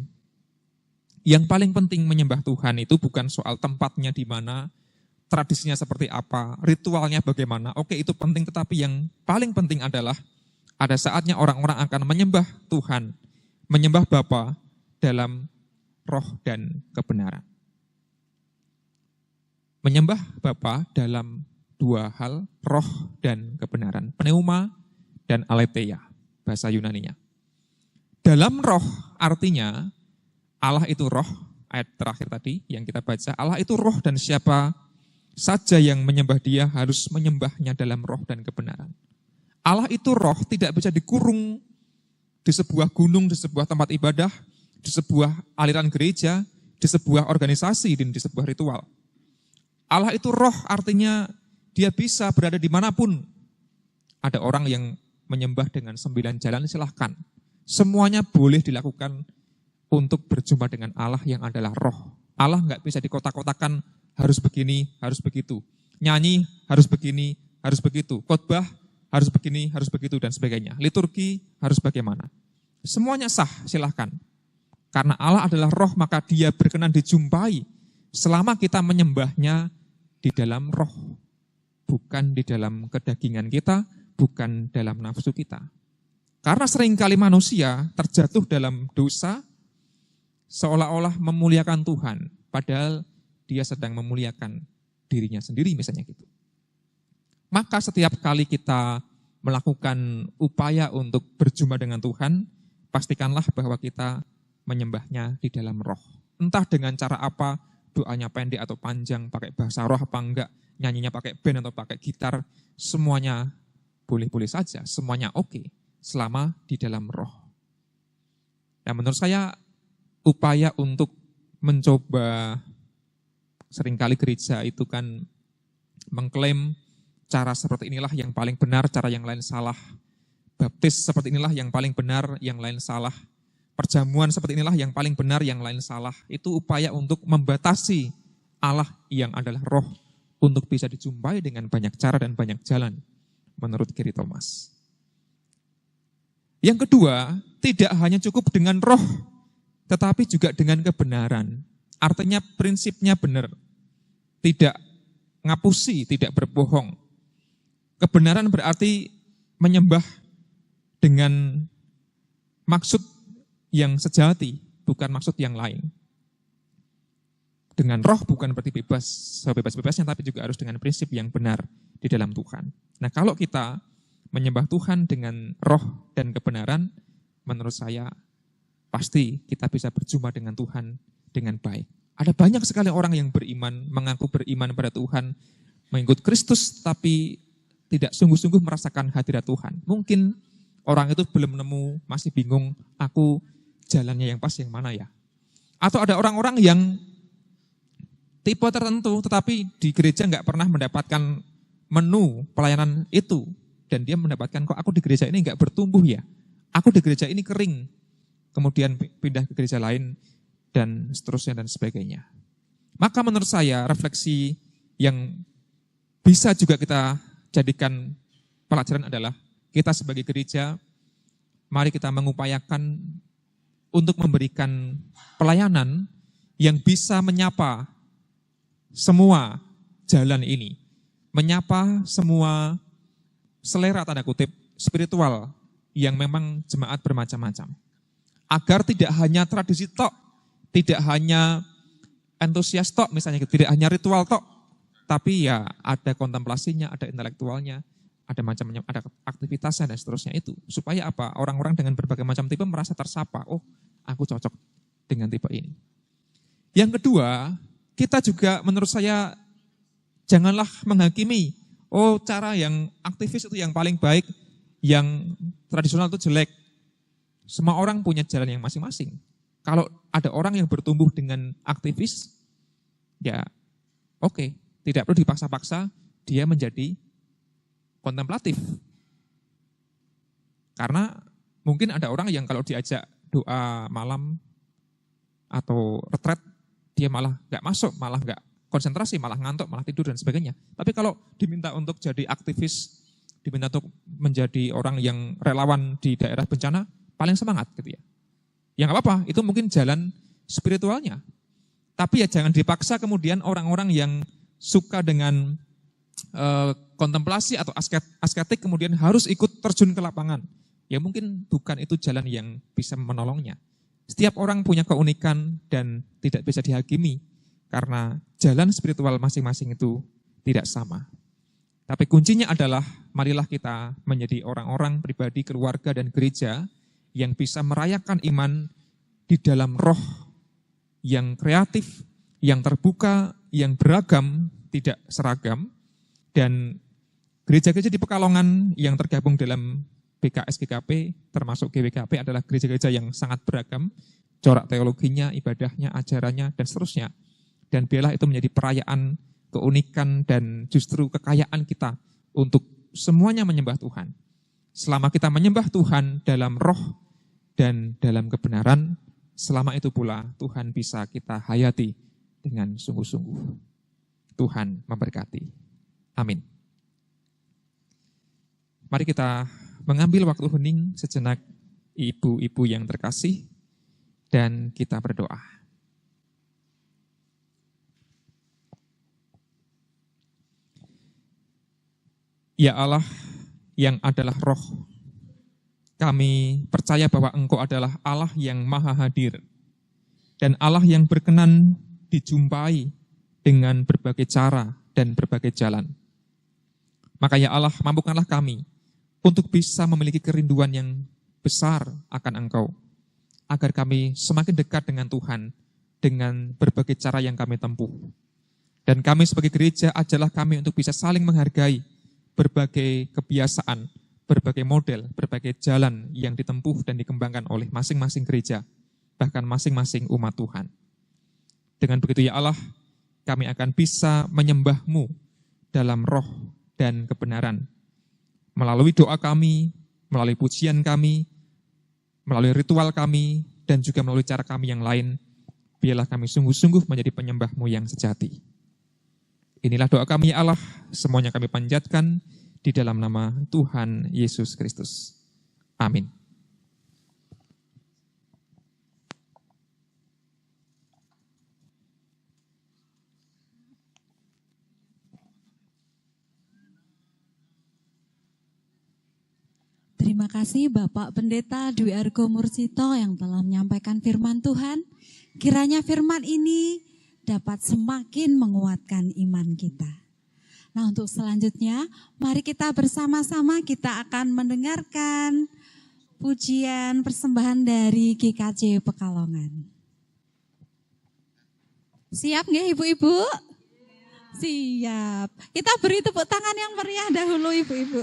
Yang paling penting menyembah Tuhan itu bukan soal tempatnya di mana, tradisinya seperti apa, ritualnya bagaimana. Oke, itu penting, tetapi yang paling penting adalah ada saatnya orang-orang akan menyembah Tuhan, menyembah Bapa dalam roh dan kebenaran. Menyembah Bapa dalam dua hal, roh dan kebenaran. Pneuma dan aletheia, bahasa Yunaninya. Dalam roh artinya Allah itu roh, ayat terakhir tadi yang kita baca, Allah itu roh dan siapa saja yang menyembah dia harus menyembahnya dalam roh dan kebenaran. Allah itu roh, tidak bisa dikurung di sebuah gunung, di sebuah tempat ibadah, di sebuah aliran gereja, di sebuah organisasi, dan di sebuah ritual. Allah itu roh artinya dia bisa berada dimanapun. Ada orang yang menyembah dengan 9 jalan, silahkan. Semuanya boleh dilakukan untuk berjumpa dengan Allah yang adalah roh. Allah nggak bisa dikotak-kotakan, harus begini, harus begitu. Nyanyi, harus begini, harus begitu. Khotbah, harus begini, harus begitu, dan sebagainya. Liturgi, harus bagaimana. Semuanya sah, silahkan. Karena Allah adalah roh, maka dia berkenan dijumpai selama kita menyembahnya di dalam roh. Bukan di dalam kedagingan kita, bukan dalam nafsu kita. Karena seringkali manusia terjatuh dalam dosa, seolah-olah memuliakan Tuhan, padahal dia sedang memuliakan dirinya sendiri misalnya gitu. Maka setiap kali kita melakukan upaya untuk berjumpa dengan Tuhan, pastikanlah bahwa kita menyembahnya di dalam roh. Entah dengan cara apa, doanya pendek atau panjang, pakai bahasa roh apa enggak, nyanyinya pakai band atau pakai gitar, semuanya boleh-boleh saja, semuanya oke, selama di dalam roh. Nah, menurut saya upaya untuk mencoba, seringkali gereja itu kan mengklaim cara seperti inilah yang paling benar, cara yang lain salah. Baptis seperti inilah yang paling benar, yang lain salah. Perjamuan seperti inilah yang paling benar, yang lain salah. Itu upaya untuk membatasi Allah yang adalah roh untuk bisa dijumpai dengan banyak cara dan banyak jalan, menurut Gary Thomas. Yang kedua, tidak hanya cukup dengan roh, tetapi juga dengan kebenaran. Artinya prinsipnya benar, tidak ngapusi, tidak berbohong. Kebenaran berarti menyembah dengan maksud yang sejati, bukan maksud yang lain. Dengan roh bukan berarti bebas, sebebas-bebasnya, tapi juga harus dengan prinsip yang benar di dalam Tuhan. Nah, kalau kita menyembah Tuhan dengan roh dan kebenaran, menurut saya pasti kita bisa berjumpa dengan Tuhan dengan baik. Ada banyak sekali orang yang beriman, mengaku beriman pada Tuhan, mengikut Kristus, tapi tidak sungguh-sungguh merasakan hadirat Tuhan. Mungkin orang itu belum nemu, masih bingung, aku jalannya yang pas yang mana ya. Atau ada orang-orang yang tipe tertentu, tetapi di gereja nggak pernah mendapatkan menu pelayanan itu. Dan dia mendapatkan, kok aku di gereja ini nggak bertumbuh ya. Aku di gereja ini kering. Kemudian pindah ke gereja lain, dan seterusnya dan sebagainya. Maka menurut saya refleksi yang bisa juga kita jadikan pelajaran adalah kita sebagai gereja, mari kita mengupayakan untuk memberikan pelayanan yang bisa menyapa semua jalan ini. Menyapa semua selera tanda kutip spiritual yang memang jemaat bermacam-macam. Agar tidak hanya tradisi tok, tidak hanya antusias tok misalnya, tidak hanya ritual tok, tapi ya ada kontemplasinya, ada intelektualnya, ada macam-macam, ada aktivitasnya dan seterusnya itu. Supaya apa? Orang-orang dengan berbagai macam tipe merasa tersapa, oh aku cocok dengan tipe ini. Yang kedua, kita juga menurut saya janganlah menghakimi, oh cara yang aktivis itu yang paling baik, yang tradisional itu jelek. Semua orang punya jalan yang masing-masing. Kalau ada orang yang bertumbuh dengan aktivis, ya oke, tidak perlu dipaksa-paksa dia menjadi kontemplatif. Karena mungkin ada orang yang kalau diajak doa malam atau retret, dia malah nggak masuk, malah nggak konsentrasi, malah ngantuk, malah tidur dan sebagainya. Tapi kalau diminta untuk jadi aktivis, diminta untuk menjadi orang yang relawan di daerah bencana, paling semangat gitu ya. Ya nggak apa-apa, itu mungkin jalan spiritualnya. Tapi ya jangan dipaksa kemudian orang-orang yang suka dengan kontemplasi atau asketik kemudian harus ikut terjun ke lapangan. Ya mungkin bukan itu jalan yang bisa menolongnya. Setiap orang punya keunikan dan tidak bisa dihakimi karena jalan spiritual masing-masing itu tidak sama. Tapi kuncinya adalah marilah kita menjadi orang-orang pribadi, keluarga, dan gereja yang bisa merayakan iman di dalam roh yang kreatif, yang terbuka, yang beragam, tidak seragam. Dan gereja-gereja di Pekalongan yang tergabung dalam BKS GKP, termasuk GWKP adalah gereja-gereja yang sangat beragam, corak teologinya, ibadahnya, ajarannya, dan seterusnya. Dan biarlah itu menjadi perayaan, keunikan, dan justru kekayaan kita untuk semuanya menyembah Tuhan. Selama kita menyembah Tuhan dalam roh dan dalam kebenaran, selama itu pula Tuhan bisa kita hayati dengan sungguh-sungguh. Tuhan memberkati. Amin. Mari kita mengambil waktu hening sejenak, ibu-ibu yang terkasih, dan kita berdoa. Ya Allah yang adalah roh, kami percaya bahwa Engkau adalah Allah yang maha hadir, dan Allah yang berkenan dijumpai dengan berbagai cara dan berbagai jalan. Maka ya Allah, mampukanlah kami untuk bisa memiliki kerinduan yang besar akan Engkau, agar kami semakin dekat dengan Tuhan dengan berbagai cara yang kami tempuh. Dan kami sebagai gereja, ajarlah kami untuk bisa saling menghargai berbagai kebiasaan, berbagai model, berbagai jalan yang ditempuh dan dikembangkan oleh masing-masing gereja, bahkan masing-masing umat Tuhan. Dengan begitu ya Allah, kami akan bisa menyembah-Mu dalam roh dan kebenaran. Melalui doa kami, melalui pujian kami, melalui ritual kami, dan juga melalui cara kami yang lain, biarlah kami sungguh-sungguh menjadi penyembah-Mu yang sejati. Inilah doa kami ya Allah, semuanya kami panjatkan di dalam nama Tuhan Yesus Kristus. Amin. Terima kasih Bapak Pendeta Dwi Argo Mursito yang telah menyampaikan firman Tuhan. Kiranya firman ini dapat semakin menguatkan iman kita. Nah, untuk selanjutnya, mari kita bersama-sama kita akan mendengarkan pujian persembahan dari GKJ Pekalongan. Siap nggih ibu-ibu? Siap. Kita beri tepuk tangan yang meriah dahulu ibu-ibu.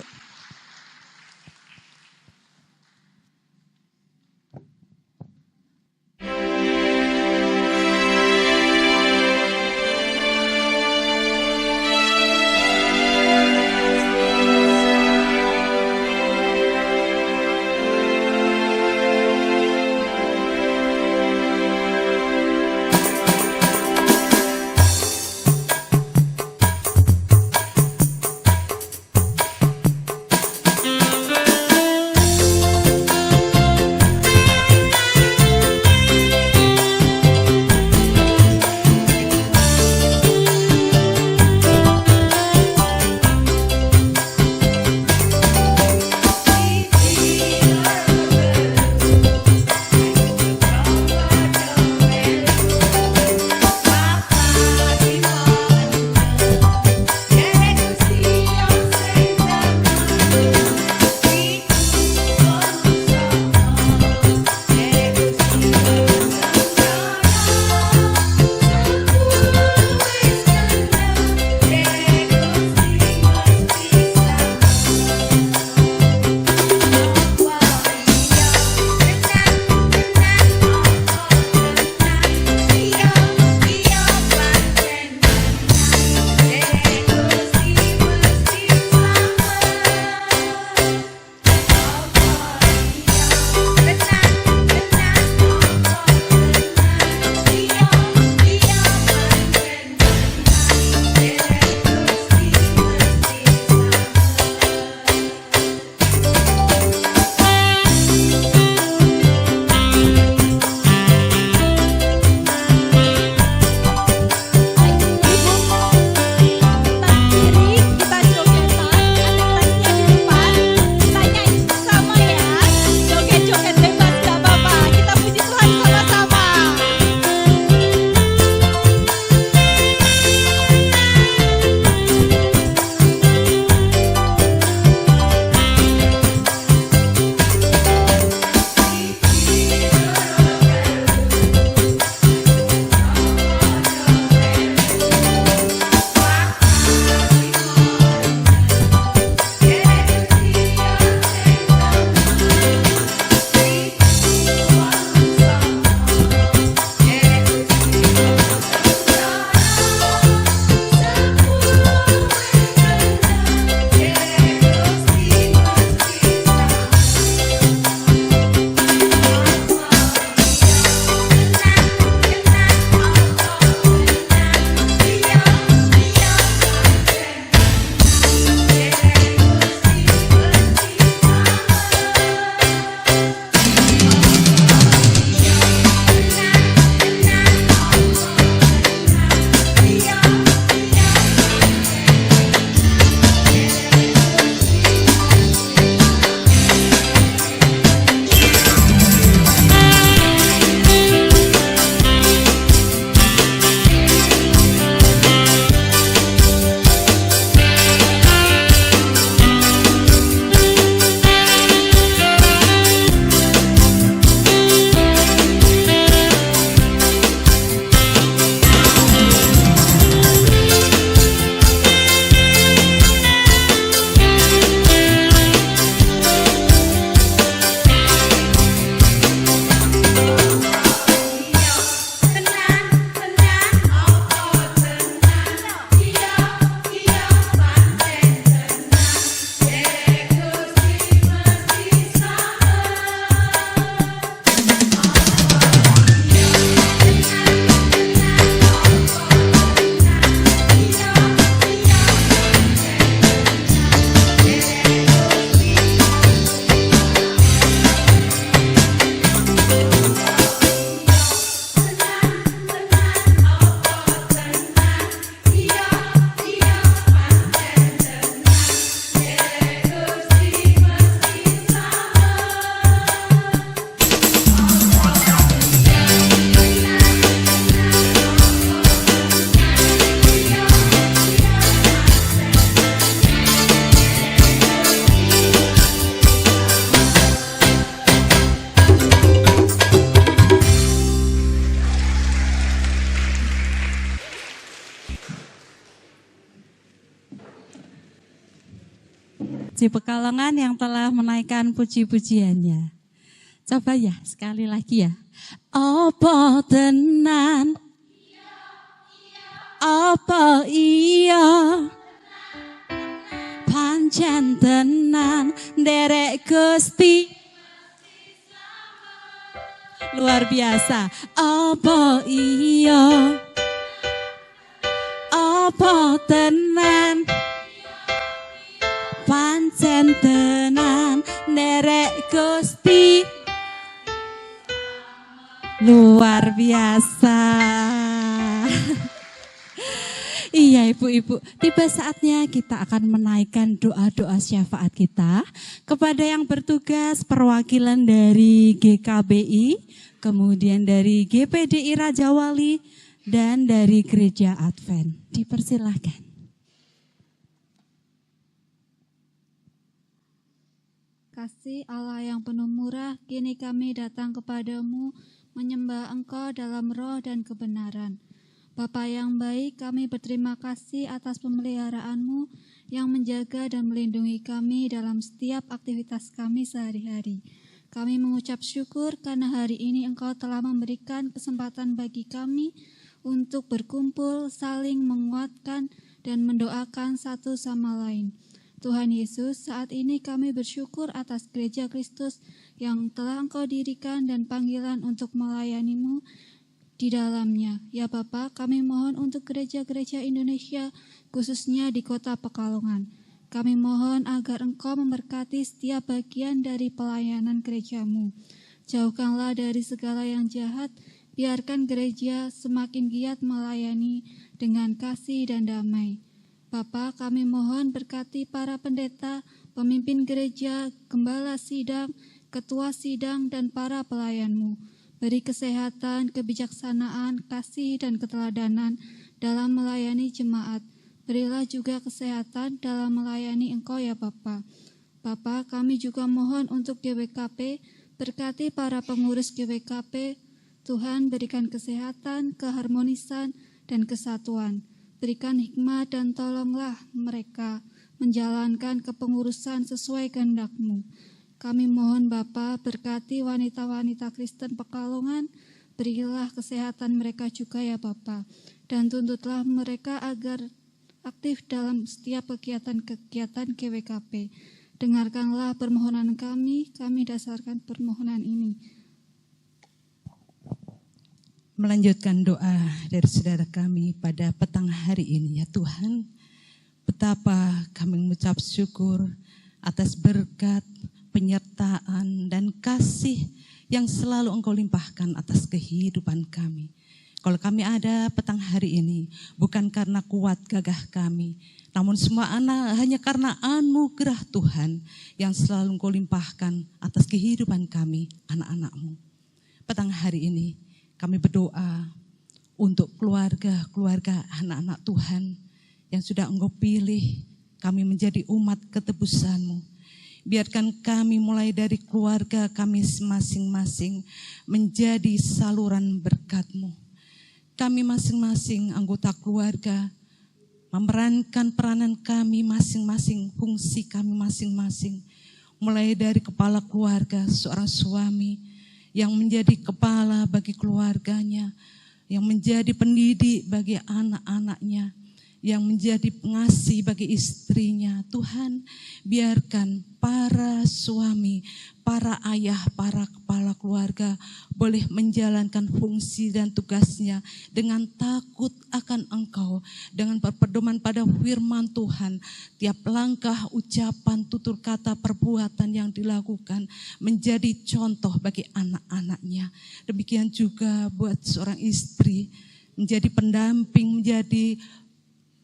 PMFC Pekalongan yang telah menaikkan puji-pujiannya. Coba ya, sekali lagi ya. Apa tenan? Apa iya? Pancen tenan derek Gusti. Luar biasa. Apa iya? Apa tenan? Pancen tenan derek Gusti. Luar biasa. Iya ibu-ibu, tiba saatnya kita akan menaikkan doa-doa syafaat kita kepada yang bertugas perwakilan dari GKBI, kemudian dari GPDI Raja Wali, dan dari Gereja Advent. Dipersilahkan. Kasih Allah yang penuh murah, kini kami datang kepadamu, menyembah Engkau dalam roh dan kebenaran. Bapa yang baik, kami berterima kasih atas pemeliharaanmu yang menjaga dan melindungi kami dalam setiap aktivitas kami sehari-hari. Kami mengucap syukur karena hari ini Engkau telah memberikan kesempatan bagi kami untuk berkumpul, saling menguatkan, dan mendoakan satu sama lain. Tuhan Yesus, saat ini kami bersyukur atas Gereja Kristus yang telah Engkau dirikan dan panggilan untuk melayani-Mu di dalamnya. Ya Bapa, kami mohon untuk gereja-gereja Indonesia, khususnya di kota Pekalongan. Kami mohon agar Engkau memberkati setiap bagian dari pelayanan gereja-Mu. Jauhkanlah dari segala yang jahat, biarkan gereja semakin giat melayani dengan kasih dan damai. Bapa, kami mohon berkati para pendeta, pemimpin gereja, gembala sidang, ketua sidang, dan para pelayan-Mu. Beri kesehatan, kebijaksanaan, kasih, dan keteladanan dalam melayani jemaat. Berilah juga kesehatan dalam melayani Engkau ya Bapa. Bapa, kami juga mohon untuk GWKP, berkati para pengurus GWKP. Tuhan berikan kesehatan, keharmonisan, dan kesatuan. Berikan hikmat dan tolonglah mereka menjalankan kepengurusan sesuai kehendak-Mu. Kami mohon Bapa berkati wanita-wanita Kristen Pekalongan, berilah kesehatan mereka juga ya Bapa, dan tuntutlah mereka agar aktif dalam setiap kegiatan-kegiatan GWKP. Dengarkanlah permohonan kami dasarkan permohonan ini. Melanjutkan doa dari saudara kami pada petang hari ini ya Tuhan, betapa kami mengucap syukur atas berkat, penyertaan dan kasih yang selalu Engkau limpahkan atas kehidupan kami. Kalau kami ada petang hari ini, bukan karena kuat gagah kami, namun semua hanya karena anugerah Tuhan yang selalu Engkau limpahkan atas kehidupan kami, anak-anak-Mu. Petang hari ini, kami berdoa untuk keluarga-keluarga anak-anak Tuhan yang sudah Engkau pilih, kami menjadi umat ketebus-Mu. Biarkan kami mulai dari keluarga kami masing-masing menjadi saluran berkat-Mu. Kami masing-masing anggota keluarga memerankan peranan kami masing-masing, fungsi kami masing-masing. Mulai dari kepala keluarga, seorang suami yang menjadi kepala bagi keluarganya, yang menjadi pendidik bagi anak-anaknya, yang menjadi pengasih bagi istrinya. Tuhan, biarkan para suami, para ayah, para kepala keluarga boleh menjalankan fungsi dan tugasnya dengan takut akan Engkau, dengan berpedoman pada firman Tuhan. Tiap langkah, ucapan, tutur kata, perbuatan yang dilakukan menjadi contoh bagi anak-anaknya. Demikian juga buat seorang istri, menjadi pendamping, menjadi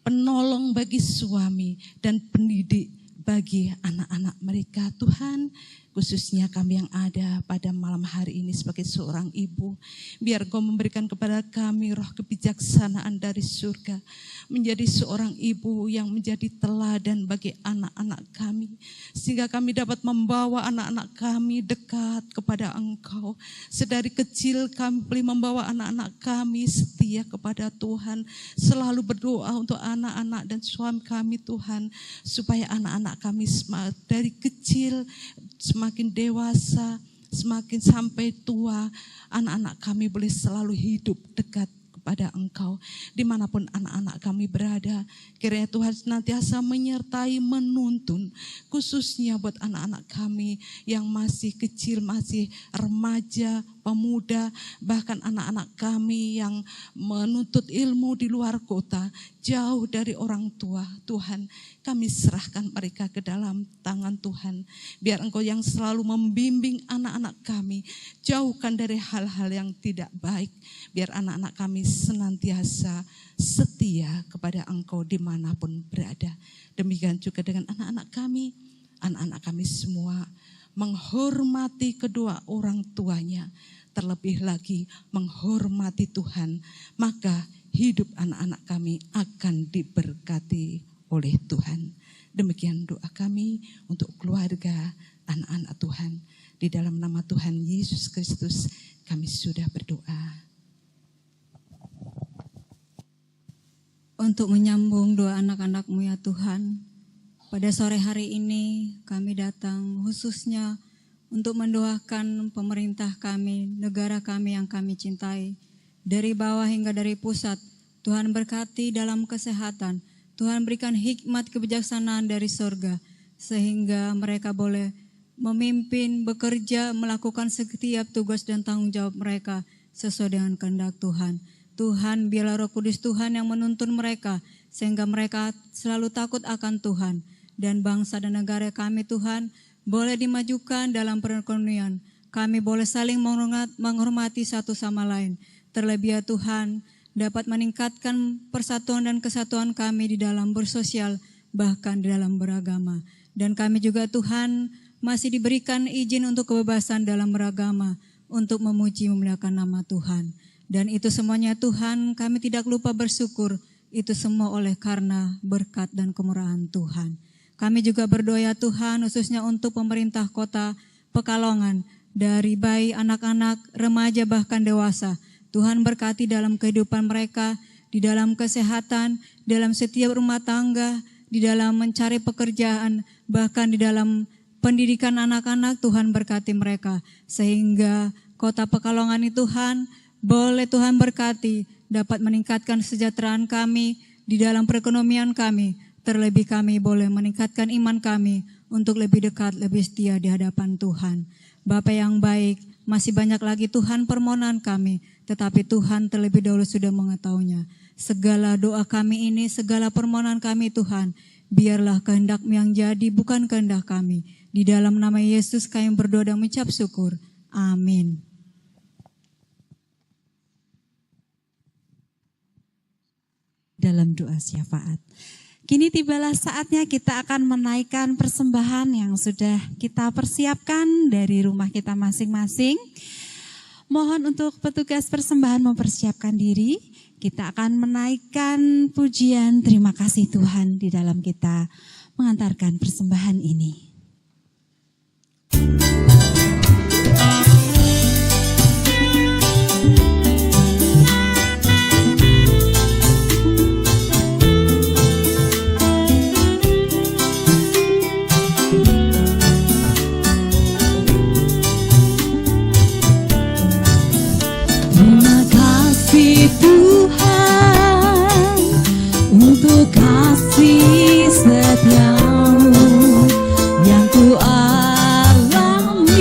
penolong bagi suami dan pendidik bagi anak-anak mereka. Tuhan, khususnya kami yang ada pada malam hari ini sebagai seorang ibu. Biar Engkau memberikan kepada kami roh kebijaksanaan dari surga, menjadi seorang ibu yang menjadi teladan bagi anak-anak kami, sehingga kami dapat membawa anak-anak kami dekat kepada Engkau. Sedari kecil kami boleh membawa anak-anak kami setia kepada Tuhan, selalu berdoa untuk anak-anak dan suami kami Tuhan, supaya anak-anak kami dari kecil semakin dewasa, semakin sampai tua, anak-anak kami boleh selalu hidup dekat kepada Engkau. Dimanapun anak-anak kami berada, kiranya Tuhan senantiasa menyertai, menuntun, khususnya buat anak-anak kami yang masih kecil, masih remaja, pemuda, bahkan anak-anak kami yang menuntut ilmu di luar kota, jauh dari orang tua. Tuhan, kami serahkan mereka ke dalam tangan Tuhan. Biar Engkau yang selalu membimbing anak-anak kami, jauhkan dari hal-hal yang tidak baik. Biar anak-anak kami senantiasa setia kepada Engkau dimanapun berada. Demikian juga dengan anak-anak kami semua menghormati kedua orang tuanya, terlebih lagi menghormati Tuhan, maka hidup anak-anak kami akan diberkati oleh Tuhan. Demikian doa kami untuk keluarga anak-anak Tuhan. Di dalam nama Tuhan Yesus Kristus kami sudah berdoa. Untuk menyambung doa anak-anak-Mu ya Tuhan, pada sore hari ini kami datang khususnya untuk mendoakan pemerintah kami, negara kami yang kami cintai, dari bawah hingga dari pusat. Tuhan berkati dalam kesehatan, Tuhan berikan hikmat kebijaksanaan dari surga, sehingga mereka boleh memimpin, bekerja, melakukan setiap tugas dan tanggung jawab mereka sesuai dengan kehendak Tuhan. Tuhan, biarlah Roh Kudus Tuhan yang menuntun mereka, sehingga mereka selalu takut akan Tuhan. Dan bangsa dan negara kami Tuhan boleh dimajukan dalam perekonomian. Kami boleh saling menghormati satu sama lain. Terlebih ya Tuhan, dapat meningkatkan persatuan dan kesatuan kami di dalam bersosial, bahkan di dalam beragama. Dan kami juga Tuhan masih diberikan izin untuk kebebasan dalam beragama, untuk memuji memuliakan nama Tuhan. Dan itu semuanya Tuhan, kami tidak lupa bersyukur. Itu semua oleh karena berkat dan kemurahan Tuhan. Kami juga berdoa ya Tuhan, khususnya untuk pemerintah kota Pekalongan, dari bayi, anak-anak, remaja, bahkan dewasa. Tuhan berkati dalam kehidupan mereka, di dalam kesehatan, dalam setiap rumah tangga, di dalam mencari pekerjaan, bahkan di dalam pendidikan anak-anak. Tuhan berkati mereka, sehingga kota Pekalongan ini Tuhan, boleh Tuhan berkati, dapat meningkatkan kesejahteraan kami, di dalam perekonomian kami. Terlebih kami boleh meningkatkan iman kami untuk lebih dekat, lebih setia di hadapan Tuhan. Bapa yang baik, masih banyak lagi Tuhan permohonan kami, tetapi Tuhan terlebih dahulu sudah mengetahuinya. Segala doa kami ini, segala permohonan kami Tuhan, biarlah kehendak-Mu yang jadi, bukan kehendak kami. Di dalam nama Yesus kami berdoa dan mengucap syukur. Amin. Dalam doa syafaat. Kini tibalah saatnya kita akan menaikkan persembahan yang sudah kita persiapkan dari rumah kita masing-masing. Mohon untuk petugas persembahan mempersiapkan diri. Kita akan menaikkan pujian terima kasih Tuhan di dalam kita mengantarkan persembahan ini. Tuhan, untuk kasih setiamu yang ku alami.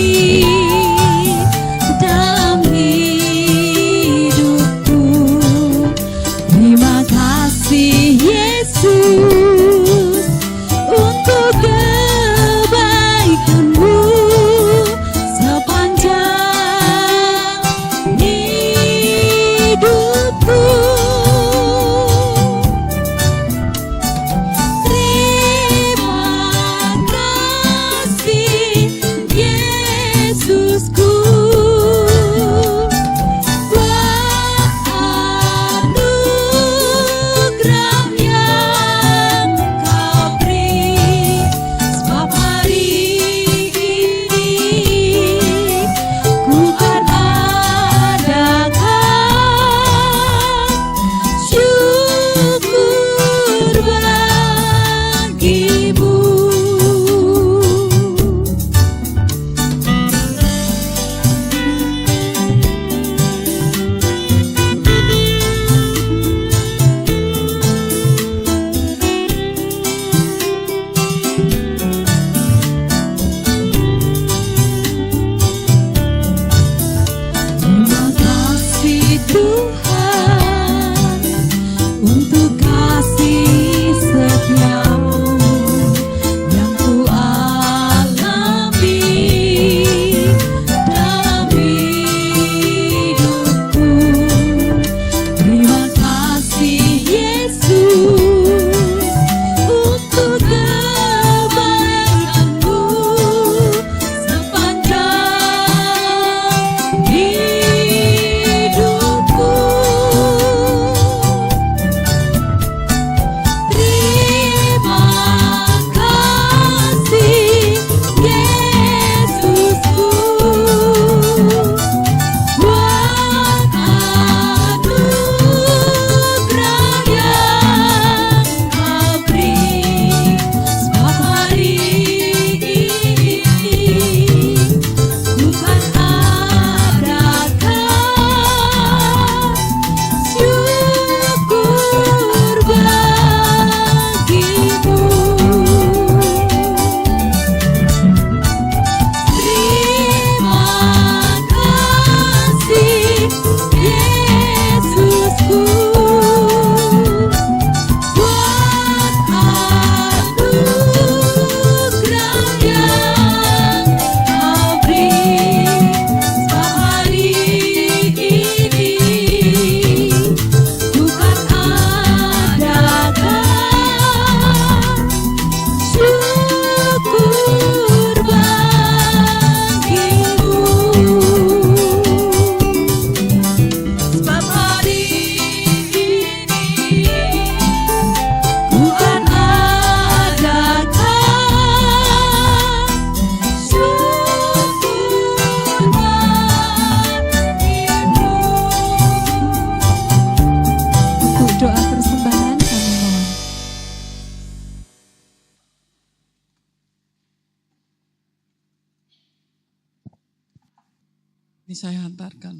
Ini saya hantarkan.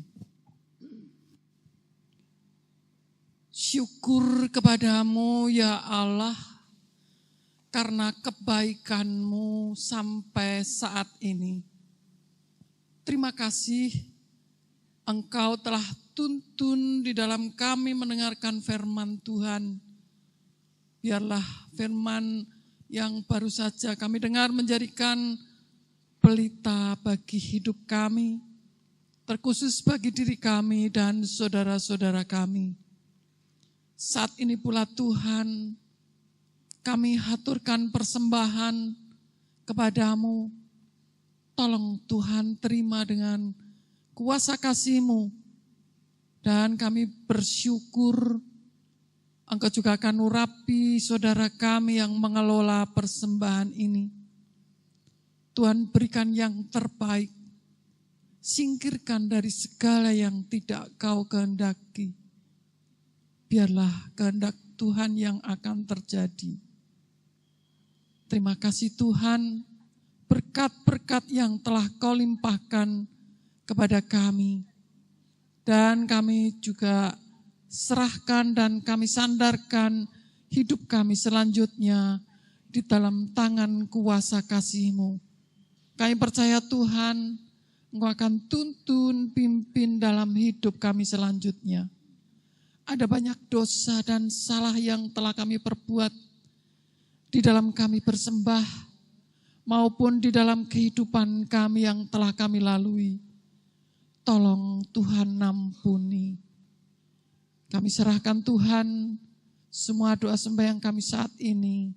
Syukur kepadamu ya Allah, karena kebaikan-Mu sampai saat ini. Terima kasih Engkau telah tuntun di dalam kami mendengarkan firman Tuhan. Biarlah firman yang baru saja kami dengar menjadikan pelita bagi hidup kami, terkhusus bagi diri kami dan saudara-saudara kami. Saat ini pula Tuhan, kami haturkan persembahan kepadamu. Tolong Tuhan terima dengan kuasa kasih-Mu. Dan kami bersyukur Engkau juga akan urapi saudara kami yang mengelola persembahan ini. Tuhan berikan yang terbaik. Singkirkan dari segala yang tidak Kau kehendaki. Biarlah kehendak Tuhan yang akan terjadi. Terima kasih Tuhan, berkat-berkat yang telah Kau limpahkan kepada kami. Dan kami juga serahkan dan kami sandarkan hidup kami selanjutnya di dalam tangan kuasa kasih-Mu. Kami percaya Tuhan, Engkau akan tuntun, pimpin dalam hidup kami selanjutnya. Ada banyak dosa dan salah yang telah kami perbuat di dalam kami bersembah maupun di dalam kehidupan kami yang telah kami lalui. Tolong Tuhan ampuni. Kami serahkan Tuhan semua doa sembahyang kami saat ini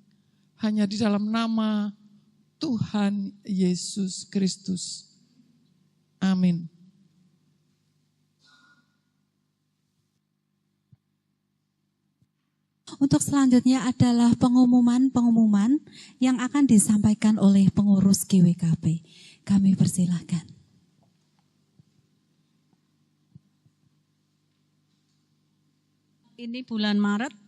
hanya di dalam nama Tuhan Yesus Kristus. Amin. Untuk selanjutnya adalah pengumuman-pengumuman yang akan disampaikan oleh pengurus GWKP. Kami persilahkan. Ini bulan Maret